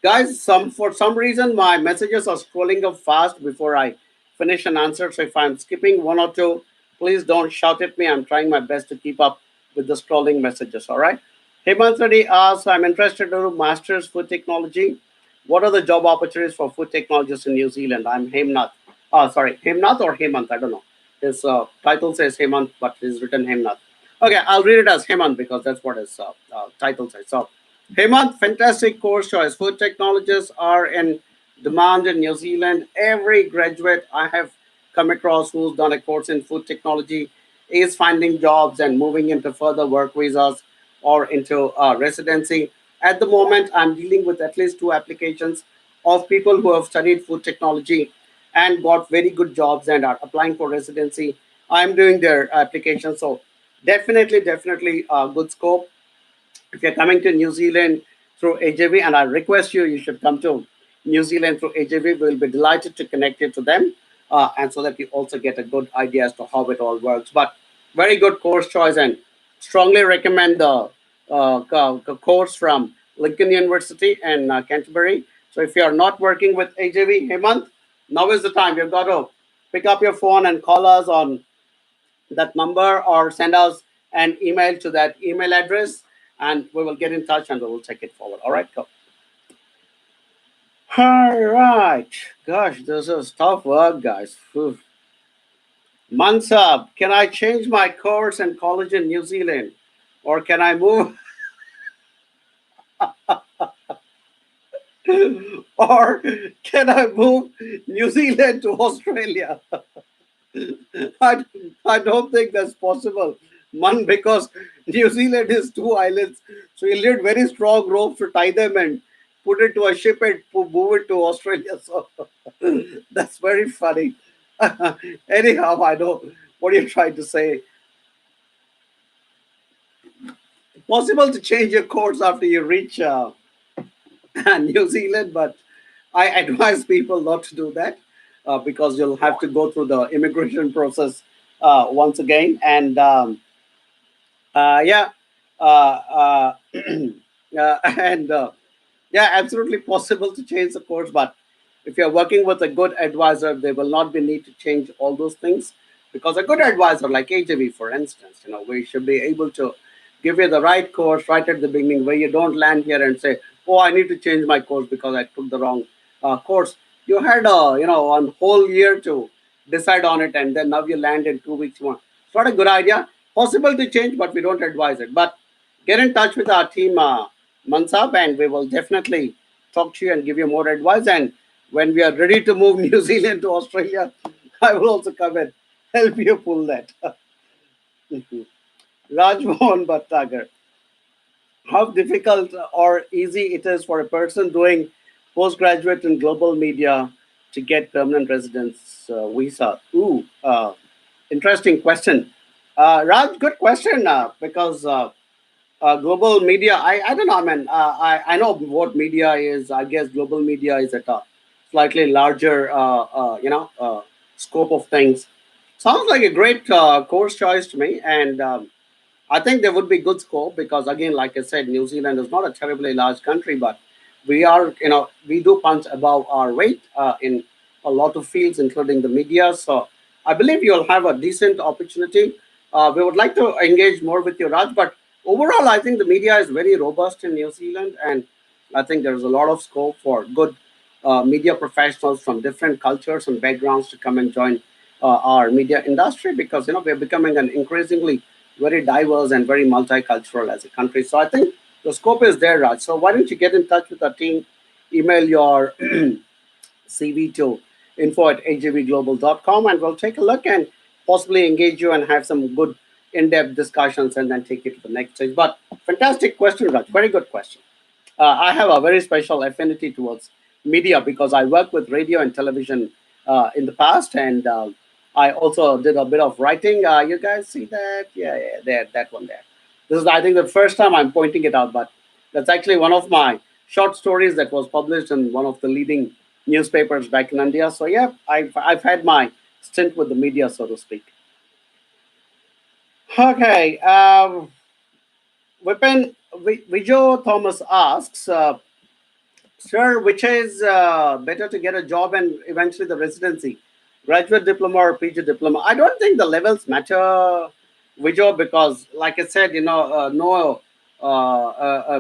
guys, for some reason my messages are scrolling up fast before I finish an answer. So if I'm skipping one or two, please don't shout at me. I'm trying my best to keep up with the scrolling messages. All right. Hemant Reddy asks, I'm interested to do masters food technology. What are the job opportunities for food technologists in New Zealand? I'm Hemnath. Sorry, Hemnath or Hemant. I don't know. His title says Hemant, but he's written Hemnath. Okay, I'll read it as Hemant because that's what his title says. So Hemant, fantastic course choice. Food technologists are in demand in New Zealand. Every graduate I have come across who's done a course in food technology is finding jobs and moving into further work visas or into residency. At the moment, I'm dealing with at least two applications of people who have studied food technology and got very good jobs and are applying for residency. I'm doing their application. So definitely good scope if you're coming to New Zealand through AJV, and I request you should come to New Zealand through AJV. We'll be delighted to connect you to them, and so that you also get a good idea as to how it all works. But very good course choice, and strongly recommend the course from Lincoln University in Canterbury. So if you are not working with AJV, Hemant, now is the time. You've got to pick up your phone and call us on that number, or send us an email to that email address, and we will get in touch and we will take it forward. All right, go. All right. Gosh, this is tough work, guys. Phew. Mansab, can I change my course and college in New Zealand? Or can I move? Or can I move New Zealand to Australia? I, I don't think that's possible. One, because New Zealand is two islands, so you need very strong ropes to tie them and put it to a ship and move it to Australia. So that's very funny. Anyhow, I know what you're trying to say. Possible to change your course after you reach New Zealand, but I advise people not to do that because you'll have to go through the immigration process once again. And yeah, and yeah, absolutely possible to change the course. But if you're working with a good advisor, there will not be need to change all those things, because a good advisor like AJV, for instance, we should be able to give you the right course right at the beginning, where you don't land here and say, "Oh, I need to change my course because I took the wrong course." You had a one whole year to decide on it, and then now you land in 2 weeks more. It's not a good idea. Possible to change, but we don't advise it. But get in touch with our team, Mansab, and we will definitely talk to you and give you more advice. And when we are ready to move New Zealand to Australia, I will also come and help you pull that. Rajmohan Bhattagar, how difficult or easy it is for a person doing postgraduate in global media to get permanent residence visa? Ooh, interesting question. Raj, good question, because global media, I don't know. I mean, I know what media is. I guess global media is at a slightly larger, scope of things. Sounds like a great course choice to me, and I think there would be good scope because, again, like I said, New Zealand is not a terribly large country, but we are, we do punch above our weight in a lot of fields, including the media. So I believe you'll have a decent opportunity. We would like to engage more with you, Raj, but overall, I think the media is very robust in New Zealand, and I think there's a lot of scope for good media professionals from different cultures and backgrounds to come and join our media industry because we're becoming an increasingly very diverse and very multicultural as a country. So I think the scope is there, Raj. So why don't you get in touch with our team, email your CV to info@ajvglobal.com, and we'll take a look and possibly engage you and have some good in-depth discussions and then take it to the next stage. But fantastic question, Raj. Very good question. I have a very special affinity towards media because I worked with radio and television in the past, and I also did a bit of writing. You guys see that? Yeah, yeah, there, that one there. This is, I think, the first time I'm pointing it out, but that's actually one of my short stories that was published in one of the leading newspapers back in India. So yeah, I've had my stint with the media, so to speak. Okay, Vijo Thomas asks. Sir, which is better to get a job and eventually the residency? Graduate diploma or PG diploma? I don't think the levels matter, Vijo, because, like I said, no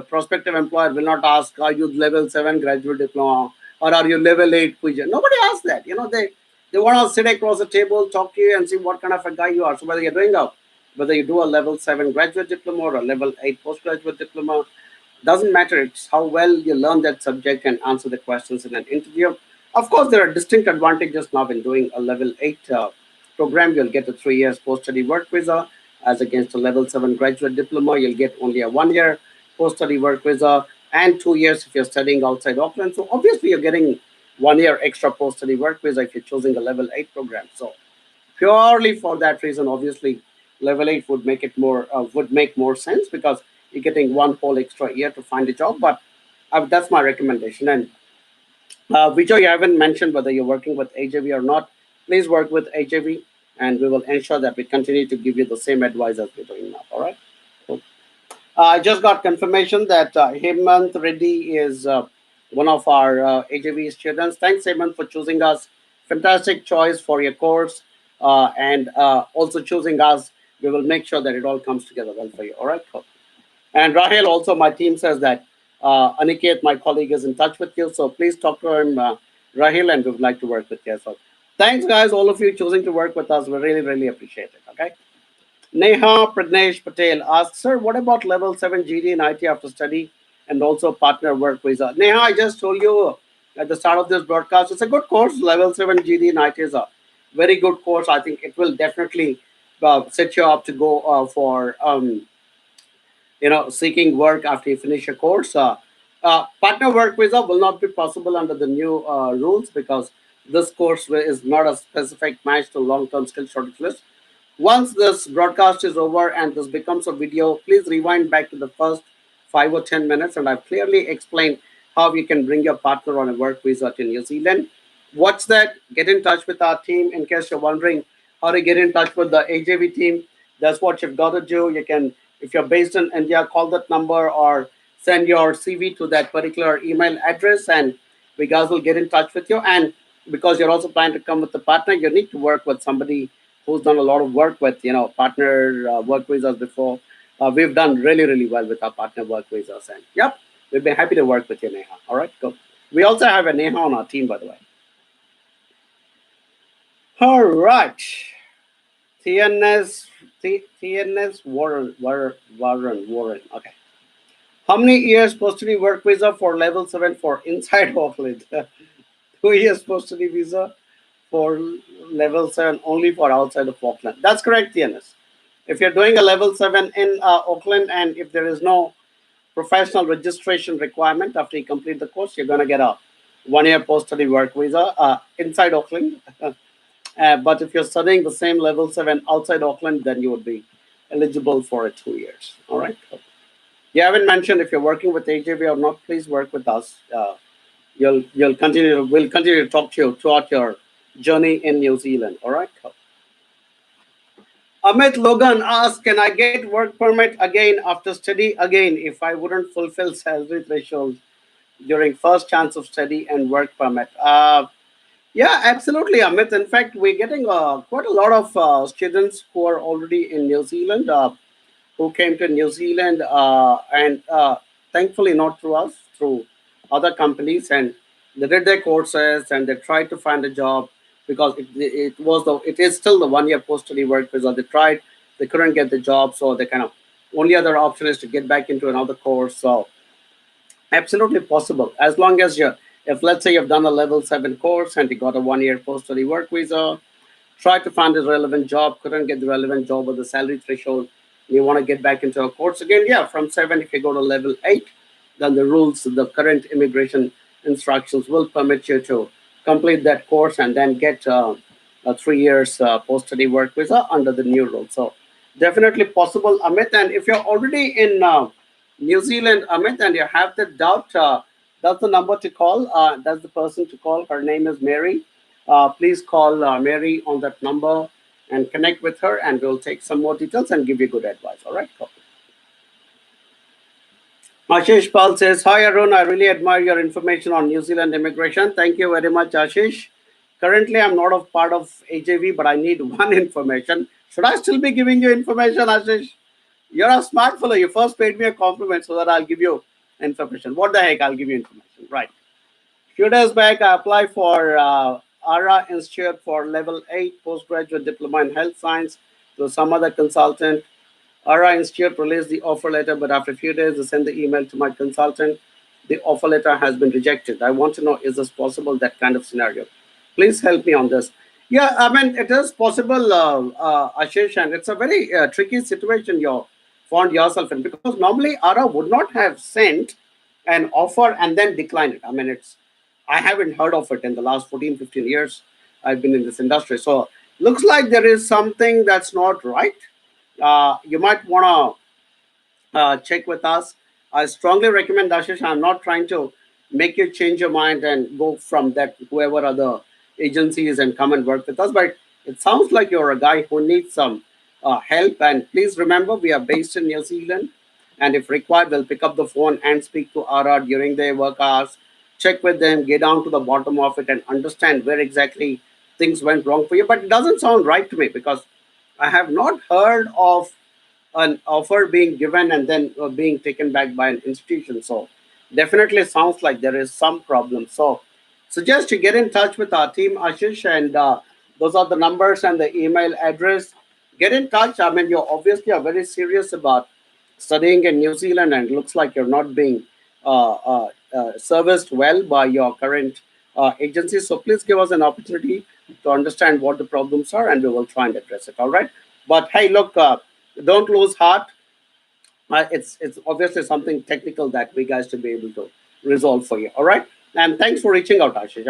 prospective employer will not ask, are you level 7 graduate diploma or are you level 8 PG? Nobody asks that. They want to sit across the table, talk to you, and see what kind of a guy you are. So, whether you do a level 7 graduate diploma or a level 8 postgraduate diploma, doesn't matter. It's how well you learn that subject and answer the questions in an interview. Of course, there are distinct advantages now in doing a level 8 program. You'll get a 3 years post study work visa, as against a level 7 graduate diploma. You'll get only a 1 year post study work visa and 2 years if you're studying outside Auckland. So, obviously, you're getting 1 year extra post study work visa if you're choosing a level 8 program. So, purely for that reason, obviously, level 8 would make more sense because you're getting one whole extra year to find a job. But that's my recommendation. And Vijay, you haven't mentioned whether you're working with AJV or not. Please work with AJV, and we will ensure that we continue to give you the same advice as we're doing now. All right. Cool. I just got confirmation that Hemant Reddy is one of our AJV students. Thanks, Hemant, for choosing us. Fantastic choice for your course, and also choosing us. We will make sure that it all comes together well for you. All right. Cool. And Rahel, also my team says that Aniket, my colleague, is in touch with you. So please talk to him, Rahel, and we would like to work with you. So thanks, guys, all of you choosing to work with us. We really, really appreciate it. Okay. Neha Pradnesh Patel asks, sir, what about level 7 GD in IT after study and also partner work visa? Neha, I just told you at the start of this broadcast, it's a good course. Level 7 GD in IT is a very good course. I think it will definitely set you up to go for seeking work after you finish a course. Partner work visa will not be possible under the new rules because this course is not a specific match to long-term skill shortage list. Once this broadcast is over and this becomes a video, please rewind back to the first 5 or 10 minutes, and I've clearly explained how you can bring your partner on a work visa to New Zealand. Watch that, get in touch with our team in case you're wondering how to get in touch with the AJV team. That's what you've got to do. You can, if you're based in India, call that number or send your CV to that particular email address, and we guys will get in touch with you. And because you're also planning to come with a partner, you need to work with somebody who's done a lot of work with partner work visas before. We've done really really well with our partner work visas, and yep, we'd be happy to work with you, Neha. All right, cool. We also have a Neha on our team, by the way. All right. TNS TNS Warren. Okay. How many years post-study work visa for level 7 for inside Auckland? 2 years post-study visa for level 7 only for outside of Auckland. That's correct, TNS. If you're doing a level 7 in Auckland, and if there is no professional registration requirement after you complete the course, you're going to get a 1 year post-study work visa inside Auckland. But if you're studying the same level 7 outside Auckland, then you would be eligible for a 2 years. All right. You haven't mentioned if you're working with AJV or not. Please work with us. We'll continue to talk to you throughout your journey in New Zealand. All right. Amit Logan asks, can I get work permit again after study again if I wouldn't fulfill salary thresholds during first chance of study and work permit? Yeah, absolutely, Amit. In fact, we're getting quite a lot of students who are already in New Zealand, who came to New Zealand, and thankfully not through us, through other companies, and they did their courses and they tried to find a job because it is still the 1 year post study work visa. They tried, they couldn't get the job, so they kind of only other option is to get back into another course. So absolutely possible as long as you, if let's say you've done a level 7 course and you got a 1 year post study work visa, try to find a relevant job, couldn't get the relevant job with the salary threshold, you want to get back into a course again, yeah, from 7, if you go to level 8, then the rules, the current immigration instructions will permit you to complete that course and then get a 3 years post study work visa under the new rule. So definitely possible, Amit. And if you're already in New Zealand, Amit, and you have the doubt, that's the number to call. That's the person to call. Her name is Mary. Please call Mary on that number and connect with her, and we'll take some more details and give you good advice. All right. Cool. Ashish Pal says, hi Arun, I really admire your information on New Zealand immigration. Thank you very much, Ashish. Currently, I'm not a part of AJV, but I need one information. Should I still be giving you information, Ashish? You're a smart fellow. You first paid me a compliment so that I'll give you information. What the heck? I'll give you information. Right. Few days back, I applied for ARA Institute for level 8 postgraduate diploma in health science to some other consultant. ARA Institute released the offer letter, but after a few days, they sent the email to my consultant. The offer letter has been rejected. I want to know, is this possible, that kind of scenario? Please help me on this. Yeah, I mean, it is possible, Ashish, and it's a very tricky situation you found yourself in because normally ARA would not have sent an offer and then declined it. I mean, I haven't heard of it in the last 14, 15 years I've been in this industry. So looks like there is something that's not right. You might want to check with us. I strongly recommend, Ashish. I'm not trying to make you change your mind and go from that whoever other agencies and come and work with us. But it sounds like you're a guy who needs some help. And please remember, we are based in New Zealand. And if required, we'll pick up the phone and speak to RR during their work hours, check with them, get down to the bottom of it, and understand where exactly things went wrong for you. But it doesn't sound right to me because I have not heard of an offer being given and then being taken back by an institution. So definitely sounds like there is some problem. So suggest you get in touch with our team, Ashish, and those are the numbers and the email address. Get in touch. I mean, you're obviously are very serious about studying in New Zealand, and looks like you're not being serviced well by your current agency. So please give us an opportunity to understand what the problems are, and we will try and address it. All right. But hey, look, don't lose heart. It's obviously something technical that we guys to be able to resolve for you. All right. And thanks for reaching out, Ashish.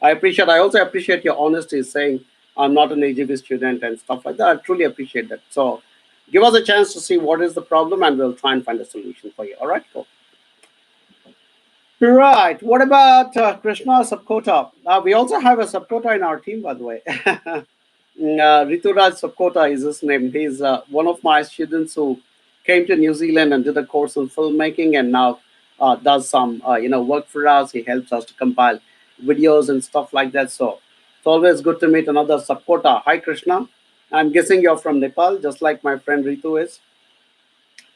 I appreciate. I also appreciate your honesty, saying I'm not an AGB student and stuff like that. I truly appreciate that. So give us a chance to see what is the problem, and we'll try and find a solution for you. All right. Cool. Right. What about Krishna Subkota? We also have a Subkota in our team, by the way. Rituraj Subkota is his name. He's one of my students who came to New Zealand and did a course in filmmaking, and now does some work for us. He helps us to compile videos and stuff like that. So it's always good to meet another Subkota. Hi, Krishna. I'm guessing you're from Nepal, just like my friend Ritu is.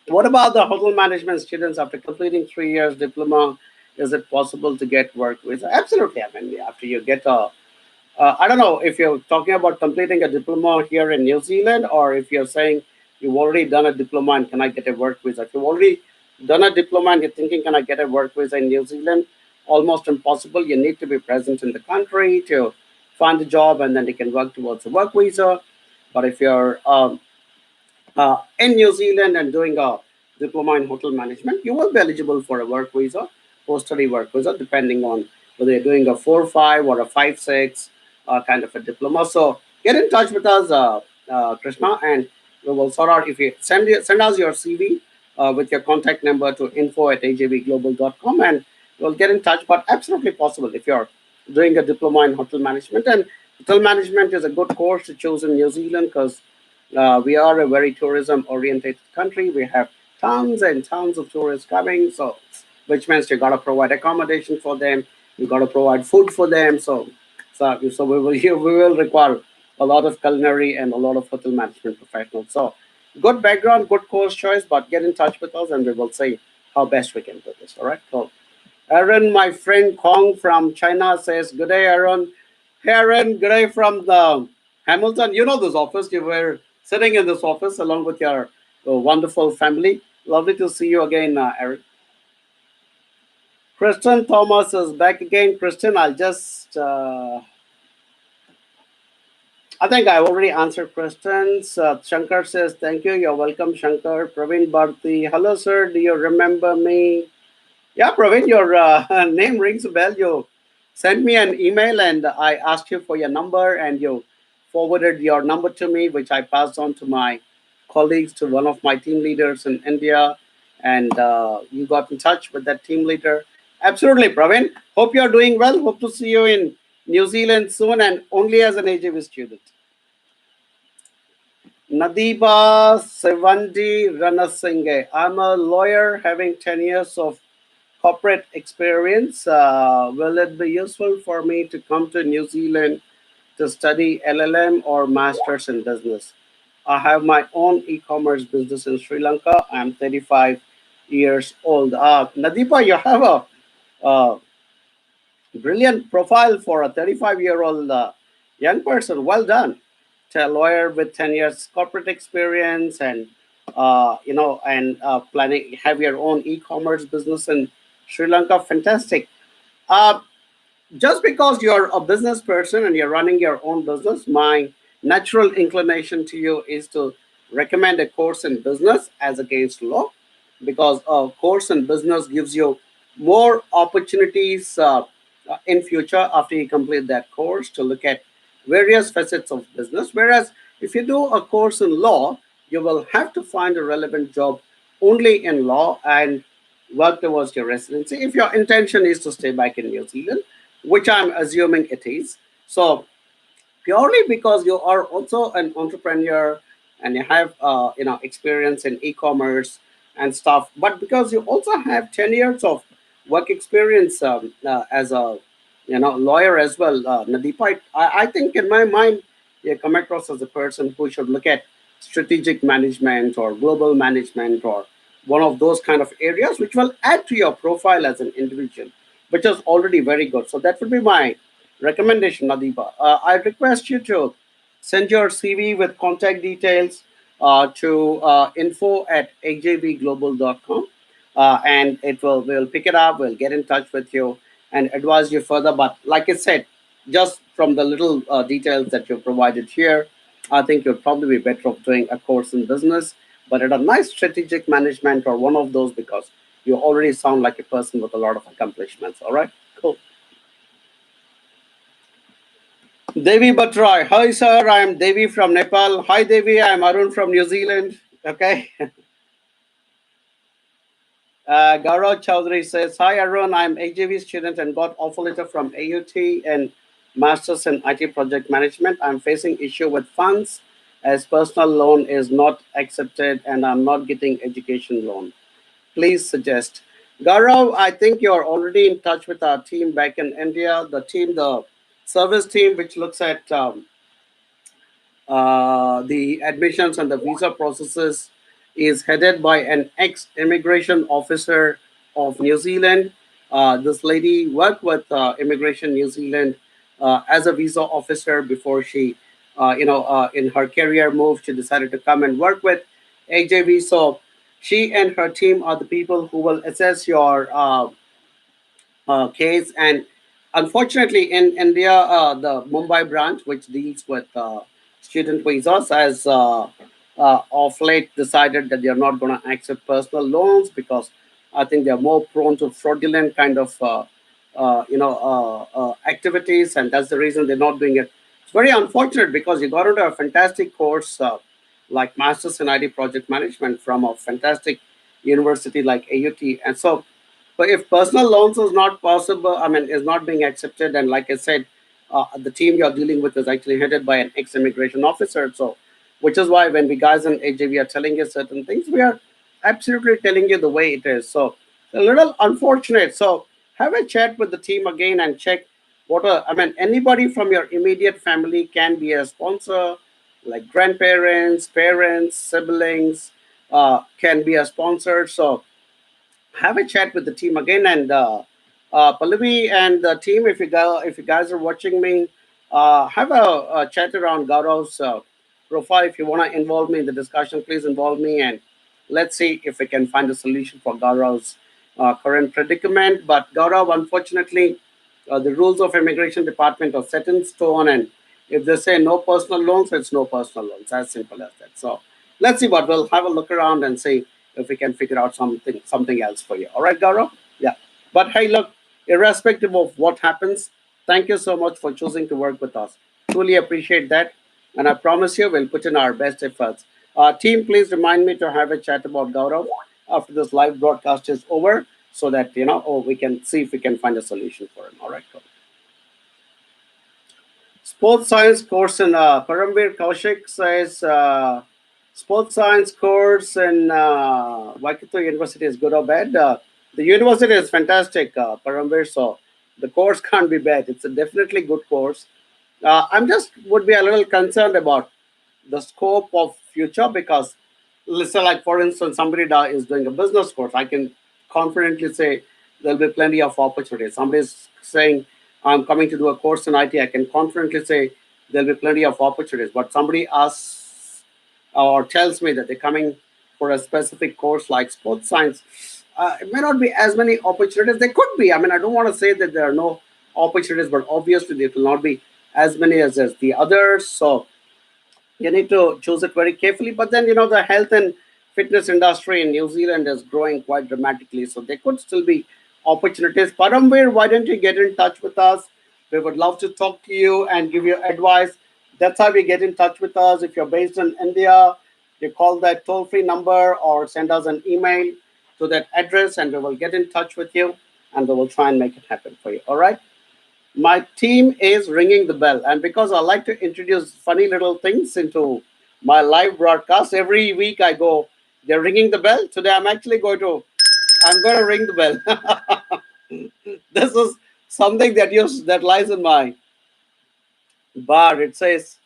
What about the hotel management students after completing 3 years diploma? Is it possible to get work visa? Absolutely. I mean, after you get a, I don't know if you're talking about completing a diploma here in New Zealand, or if you're saying you've already done a diploma and can I get a work visa? If you've already done a diploma and you're thinking, can I get a work visa in New Zealand? Almost impossible. You need to be present in the country to find a job, and then you can work towards a work visa. But if you're in New Zealand and doing a diploma in hotel management, you will be eligible for a work visa, post study work visa, depending on whether you're doing a 4.5 or a 5.6 kind of a diploma. So get in touch with us, Krishna, and we will sort out. If you send us your CV with your contact number to info@ajvglobal.com, and we'll get in touch. But absolutely possible if you're doing a diploma in hotel management. And hotel management is a good course to choose in New Zealand because We are a very tourism oriented country. We have tons and tons of tourists coming. So, which means you got to provide accommodation for them. You got to provide food for them. So we will we will require a lot of culinary and a lot of hotel management professionals. So, good background, good course choice. But get in touch with us, and we will see how best we can do this. All right. Cool. Aaron, my friend Kong from China says, "Good day, Aaron." Hey, Aaron, good day from the Hamilton. You know this office. You were sitting in this office along with your wonderful family. Lovely to see you again, Aaron. Kristen Thomas is back again. Kristen, I'll just. I think I already answered questions. Shankar says, "Thank you. You're welcome, Shankar." Praveen Bharti, hello, sir. Do you remember me? Yeah, Praveen, your name rings a bell. You sent me an email and I asked you for your number, and you forwarded your number to me, which I passed on to my colleagues, to one of my team leaders in India. And you got in touch with that team leader. Absolutely, Praveen. Hope you're doing well. Hope to see you in New Zealand soon, and only as an AJV student. Nadiba Sevandi Ranasinghe. I'm a lawyer having 10 years of corporate experience. Will it be useful for me to come to New Zealand to study LLM or masters in business? I have my own e-commerce business in Sri Lanka. I'm 35 years old. Nadipa, you have a uh, brilliant profile for a 35-year-old young person. Well done. A lawyer with 10 years corporate experience, and planning have your own e-commerce business in Sri Lanka. Fantastic. Uh, just because you're a business person and you're running your own business, my natural inclination to you is to recommend a course in business as against law, because a course in business gives you more opportunities in future after you complete that course to look at various facets of business. Whereas if you do a course in law, you will have to find a relevant job only in law and work towards your residency if your intention is to stay back in New Zealand, which I'm assuming it is. So purely because you are also an entrepreneur and you have experience in e-commerce and stuff, but because you also have 10 years of work experience as a lawyer as well, Nadeep, I think in my mind you come across as a person who should look at strategic management or global management or one of those kind of areas which will add to your profile as an individual, which is already very good. So that would be my recommendation, Nadiba. I request you to send your CV with contact details to info at ajvglobal.com, and we'll pick it up. We'll get in touch with you and advise you further. But like I said, just from the little details that you provided here, I think you'd probably be better off doing a course in business, but at a nice strategic management or one of those, because you already sound like a person with a lot of accomplishments. All right, cool. Devi Batrai. Hi, sir. I am Devi from Nepal. Hi, Devi. I am Arun from New Zealand. Okay. Gaurav Chaudhary says, "Hi, Arun. I am AJV student and got offer letter from AUT and Masters in IT Project Management. I'm facing issue with funds as personal loan is not accepted and I'm not getting education loan. Please suggest." Gaurav, I think you're already in touch with our team back in India, the service team, which looks at the admissions and the visa processes, is headed by an ex-immigration officer of New Zealand. This lady worked with Immigration New Zealand as a visa officer before she, in her career move, she decided to come and work with AJV. So she and her team are the people who will assess your case. And unfortunately, in India, the Mumbai branch, which deals with student visas, has of late decided that they are not going to accept personal loans because I think they are more prone to fraudulent kind of activities, and that's the reason they're not doing it. It's very unfortunate because you got into a fantastic course like Masters in IT Project Management from a fantastic university like AUT, and so but if personal loans is not possible, I mean, is not being accepted, and like I said, the team you're dealing with is actually headed by an ex-immigration officer. So which is why when we guys in AJV are telling you certain things, we are absolutely telling you the way it is. So a little unfortunate. So have a chat with the team again and check what are, I mean, anybody from your immediate family can be a sponsor, like grandparents, parents, siblings, can be a sponsor. So have a chat with the team again. And Pallavi and the team, if you guys are watching me, have a chat around Gaurav's profile. If you want to involve me in the discussion, please involve me, and let's see if we can find a solution for Gaurav's current predicament. But Gaurav, unfortunately, the rules of immigration department are set in stone, and if they say no personal loans, it's no personal loans. As simple as that. So let's see what we'll have a look around and see if we can figure out something else for you. All right, Gaurav? Yeah. But hey, look, irrespective of what happens, thank you so much for choosing to work with us. Truly appreciate that. And I promise you, we'll put in our best efforts. Team, please remind me to have a chat about Gaurav after this live broadcast is over so that, we can see if we can find a solution for him. All right, cool. Sports science course in Paramveer Kaushik says sports science course in Waikato University is good or bad. The university is fantastic, Paramveer. So the course can't be bad. It's a definitely good course. I'm just would be a little concerned about the scope of future because let's say like for instance somebody is doing a business course, I can confidently say there'll be plenty of opportunities. Somebody is saying I'm coming to do a course in IT, I can confidently say there'll be plenty of opportunities. But somebody asks or tells me that they're coming for a specific course like sports science, it may not be as many opportunities. There could be, I mean, I don't want to say that there are no opportunities, but obviously there will not be as many as the others. So you need to choose it very carefully. But then, the health and fitness industry in New Zealand is growing quite dramatically. So there could still be opportunities. Paramveer, why don't you get in touch with us? We would love to talk to you and give you advice. That's how we get in touch with us. If you're based in India, you call that toll free number or send us an email to that address and we will get in touch with you and we will try and make it happen for you. All right. My team is ringing the bell, and because I like to introduce funny little things into my live broadcast every week, I go. They're ringing the bell today. I'm going to ring the bell. This is something that lies in my bar. It says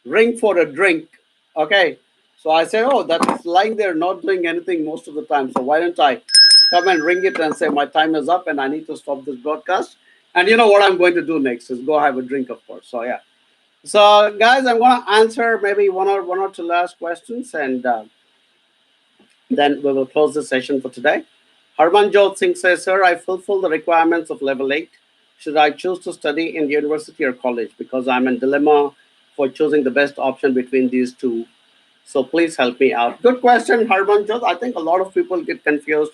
ring for a drink. Okay, so I said, oh, that's lying there, not doing anything most of the time. So why don't I come and ring it and say my time is up and I need to stop this broadcast? And you know what I'm going to do next is go have a drink, of course. So yeah. So guys, I'm going to answer maybe one or two last questions, and then we will close the session for today. Harmanjot Singh says, Sir, I fulfill the requirements of level 8. Should I choose to study in university or college? Because I'm in dilemma for choosing the best option between these two. So please help me out. Good question, Harmanjot. I think a lot of people get confused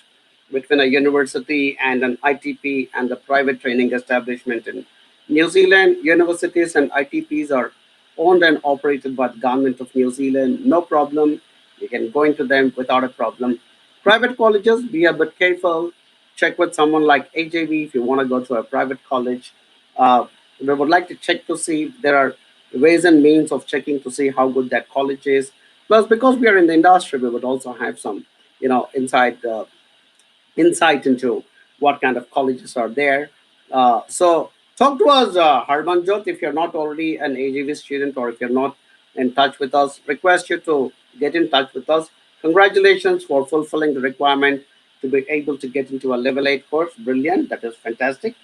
between a university and an ITP and the private training establishment in New Zealand. Universities and ITPs are owned and operated by the government of New Zealand. No problem. You can go into them without a problem. Private colleges, be a bit careful. Check with someone like AJV if you want to go to a private college. We would like to check to see if there are ways and means of checking to see how good that college is. Plus, because we are in the industry, we would also have some, inside insight into what kind of colleges are there. So talk to us, Harmanjot, if you're not already an AGV student or if you're not in touch with us, request you to get in touch with us. Congratulations for fulfilling the requirement to be able to get into a level 8 course. Brilliant. That is fantastic.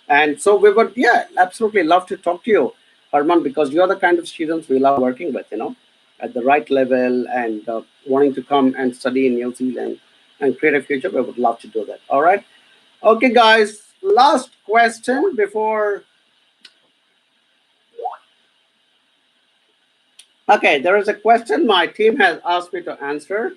And so we would, yeah, absolutely love to talk to you, Harman, because you're the kind of students we love working with, at the right level and wanting to come and study in New Zealand and create a future. We would love to do that. All right. Okay, guys. Last question before. Okay, there is a question my team has asked me to answer.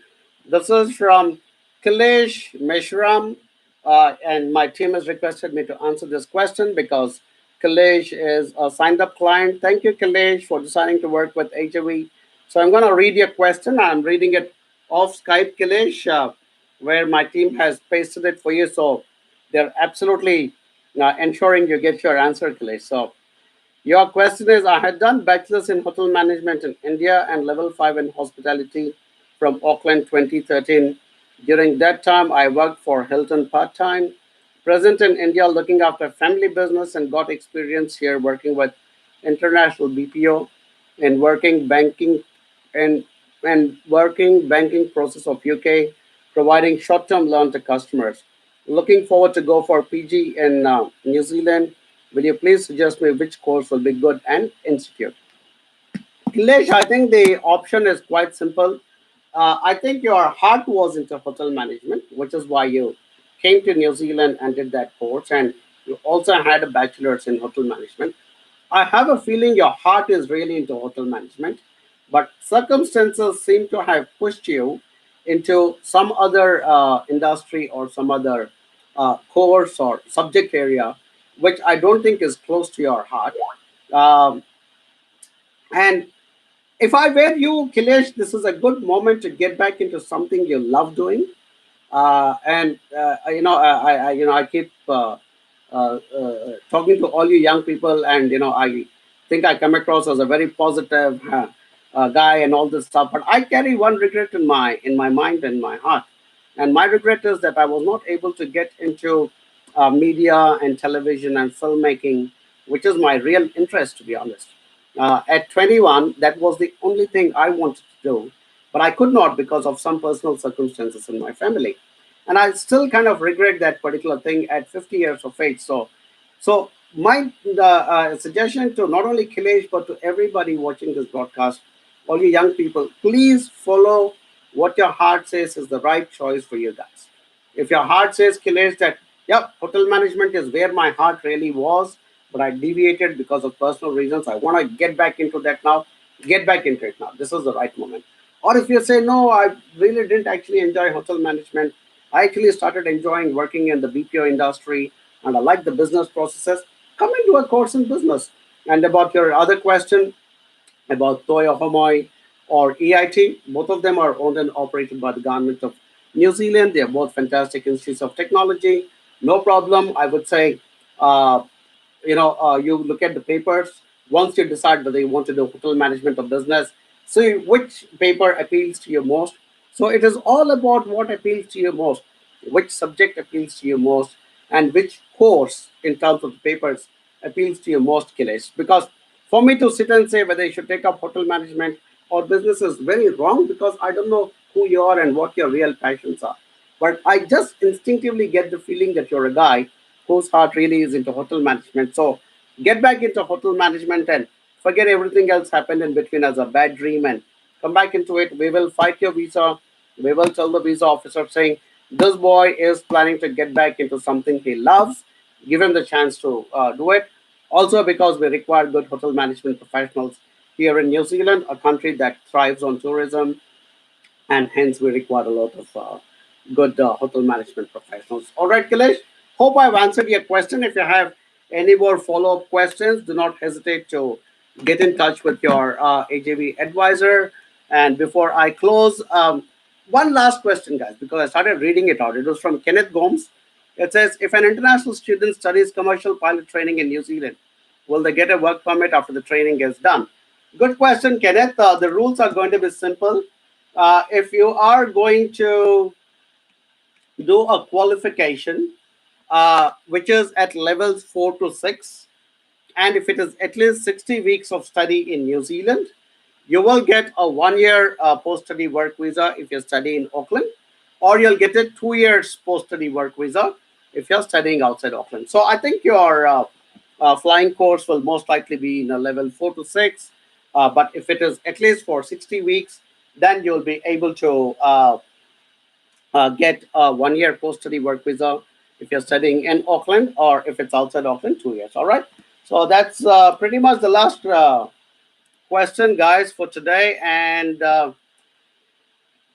This is from Kailesh Meshram, and my team has requested me to answer this question because Kailesh is a signed up client. Thank you, Kailesh, for deciding to work with HOE. So I'm going to read your question. I'm reading it off Skype, Kailesh, where my team has pasted it for you. So they're absolutely ensuring you get your answer, Kailesh. So Your question is, I had done bachelor's in hotel management in India and level 5 in hospitality from Auckland 2013. During that time, I worked for Hilton part time. Present in India, looking after family business and got experience here working with international BPO and working banking and working banking process of UK, providing short-term loan to customers. Looking forward to go for PG in New Zealand. Will you please suggest me which course will be good and institute? Kilesh, I think the option is quite simple. I think your heart was into hotel management, which is why you came to New Zealand and did that course, and you also had a bachelor's in hotel management. I have a feeling your heart is really into hotel management, but circumstances seem to have pushed you into some other industry or some other course or subject area, which I don't think is close to your heart. Um, and if I were you, Kilesh, this is a good moment to get back into something you love doing. And I keep talking to all you young people, and I think I come across as a very positive guy and all this stuff. But I carry one regret in my mind and my heart, and my regret is that I was not able to get into media and television and filmmaking, which is my real interest, to be honest. At 21, that was the only thing I wanted to do, but I could not because of some personal circumstances in my family, and I still kind of regret that particular thing at 50 years of age. So my suggestion to not only Kilesh but to everybody watching this broadcast, all you young people, please follow what your heart says is the right choice for you guys. If your heart says, Kilesh, that yep, hotel management is where my heart really was, but I deviated because of personal reasons. I want to get back into that now. Get back into it now. This is the right moment. Or if you say, no, I really didn't actually enjoy hotel management. I actually started enjoying working in the BPO industry and I like the business processes. Come into a course in business. And about your other question, about Toyo Homoy or EIT. Both of them are owned and operated by the government of New Zealand. They are both fantastic institutes of technology. No problem. I would say, uh, you look at the papers. Once you decide whether you want to do hotel management or business, see which paper appeals to you most. So it is all about what appeals to you most, which subject appeals to you most, and which course in terms of the papers appeals to you most, Kilesh. Because for me to sit and say whether you should take up hotel management or business is very wrong because I don't know who you are and what your real passions are. But I just instinctively get the feeling that you're a guy whose heart really is into hotel management. So get back into hotel management and forget everything else happened in between as a bad dream and come back into it. We will fight your visa. We will tell the visa officer saying this boy is planning to get back into something he loves. Give him the chance to do it. Also, because we require good hotel management professionals here in New Zealand, a country that thrives on tourism, and hence we require a lot of good hotel management professionals. All right, Kailesh, hope I've answered your question. If you have any more follow up questions, do not hesitate to get in touch with your AJV advisor. And before I close, one last question, guys, because I started reading it out. It was from Kenneth Gomes. It says, if an international student studies commercial pilot training in New Zealand, will they get a work permit after the training is done? Good question, Kenneth. The rules are going to be simple. If you are going to do a qualification, which is at levels 4 to 6, and if it is at least 60 weeks of study in New Zealand, you will get a 1 year post study work visa if you study in Auckland, or you'll get a 2 years post study work visa if you're studying outside Auckland. So I think your flying course will most likely be in a level 4 to 6. But if it is at least for 60 weeks, then you'll be able to get a 1 year post study work visa if you're studying in Auckland, or if it's outside Auckland, 2 years. All right. So that's pretty much the last question, guys, for today. And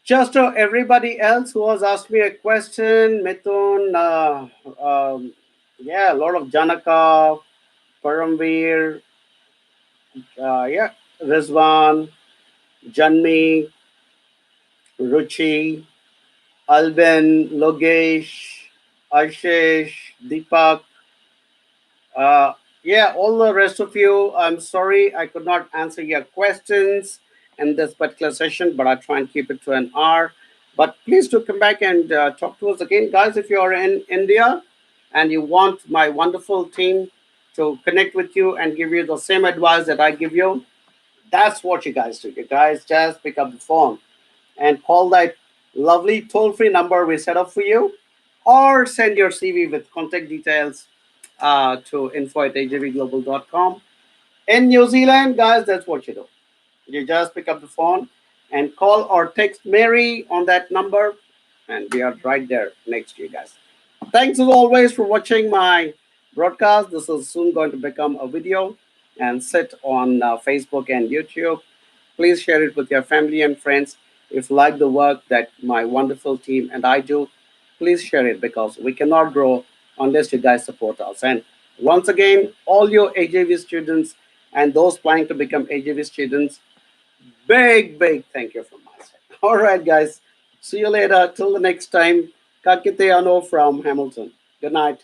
just to everybody else who has asked me a question, Mithun, yeah, a lot of Janaka, Paramveer, yeah, Rizwan, Janmi, Ruchi, Alben, Logesh, Ashish, Deepak, Yeah, all the rest of you, I'm sorry I could not answer your questions in this particular session, but I'll try and keep it to an hour. But please do come back and talk to us again, guys. If you are in India and you want my wonderful team to connect with you and give you the same advice that I give you, that's what you guys do. You guys just pick up the phone and call that lovely toll free number we set up for you, or send your CV with contact details to info at ajvglobal.com. In New Zealand, guys, that's what you do. You just pick up the phone and call or text Mary on that number, and we are right there next to you guys. Thanks as always for watching my broadcast. This is soon going to become a video and sit on Facebook and YouTube. Please share it with your family and friends. If you like the work that my wonderful team and I do, please share it because we cannot grow unless you guys support us. And once again, all your AJV students and those planning to become AJV students, big thank you from my side. All right, guys. See you later. Till the next time. Kakite Ano from Hamilton. Good night.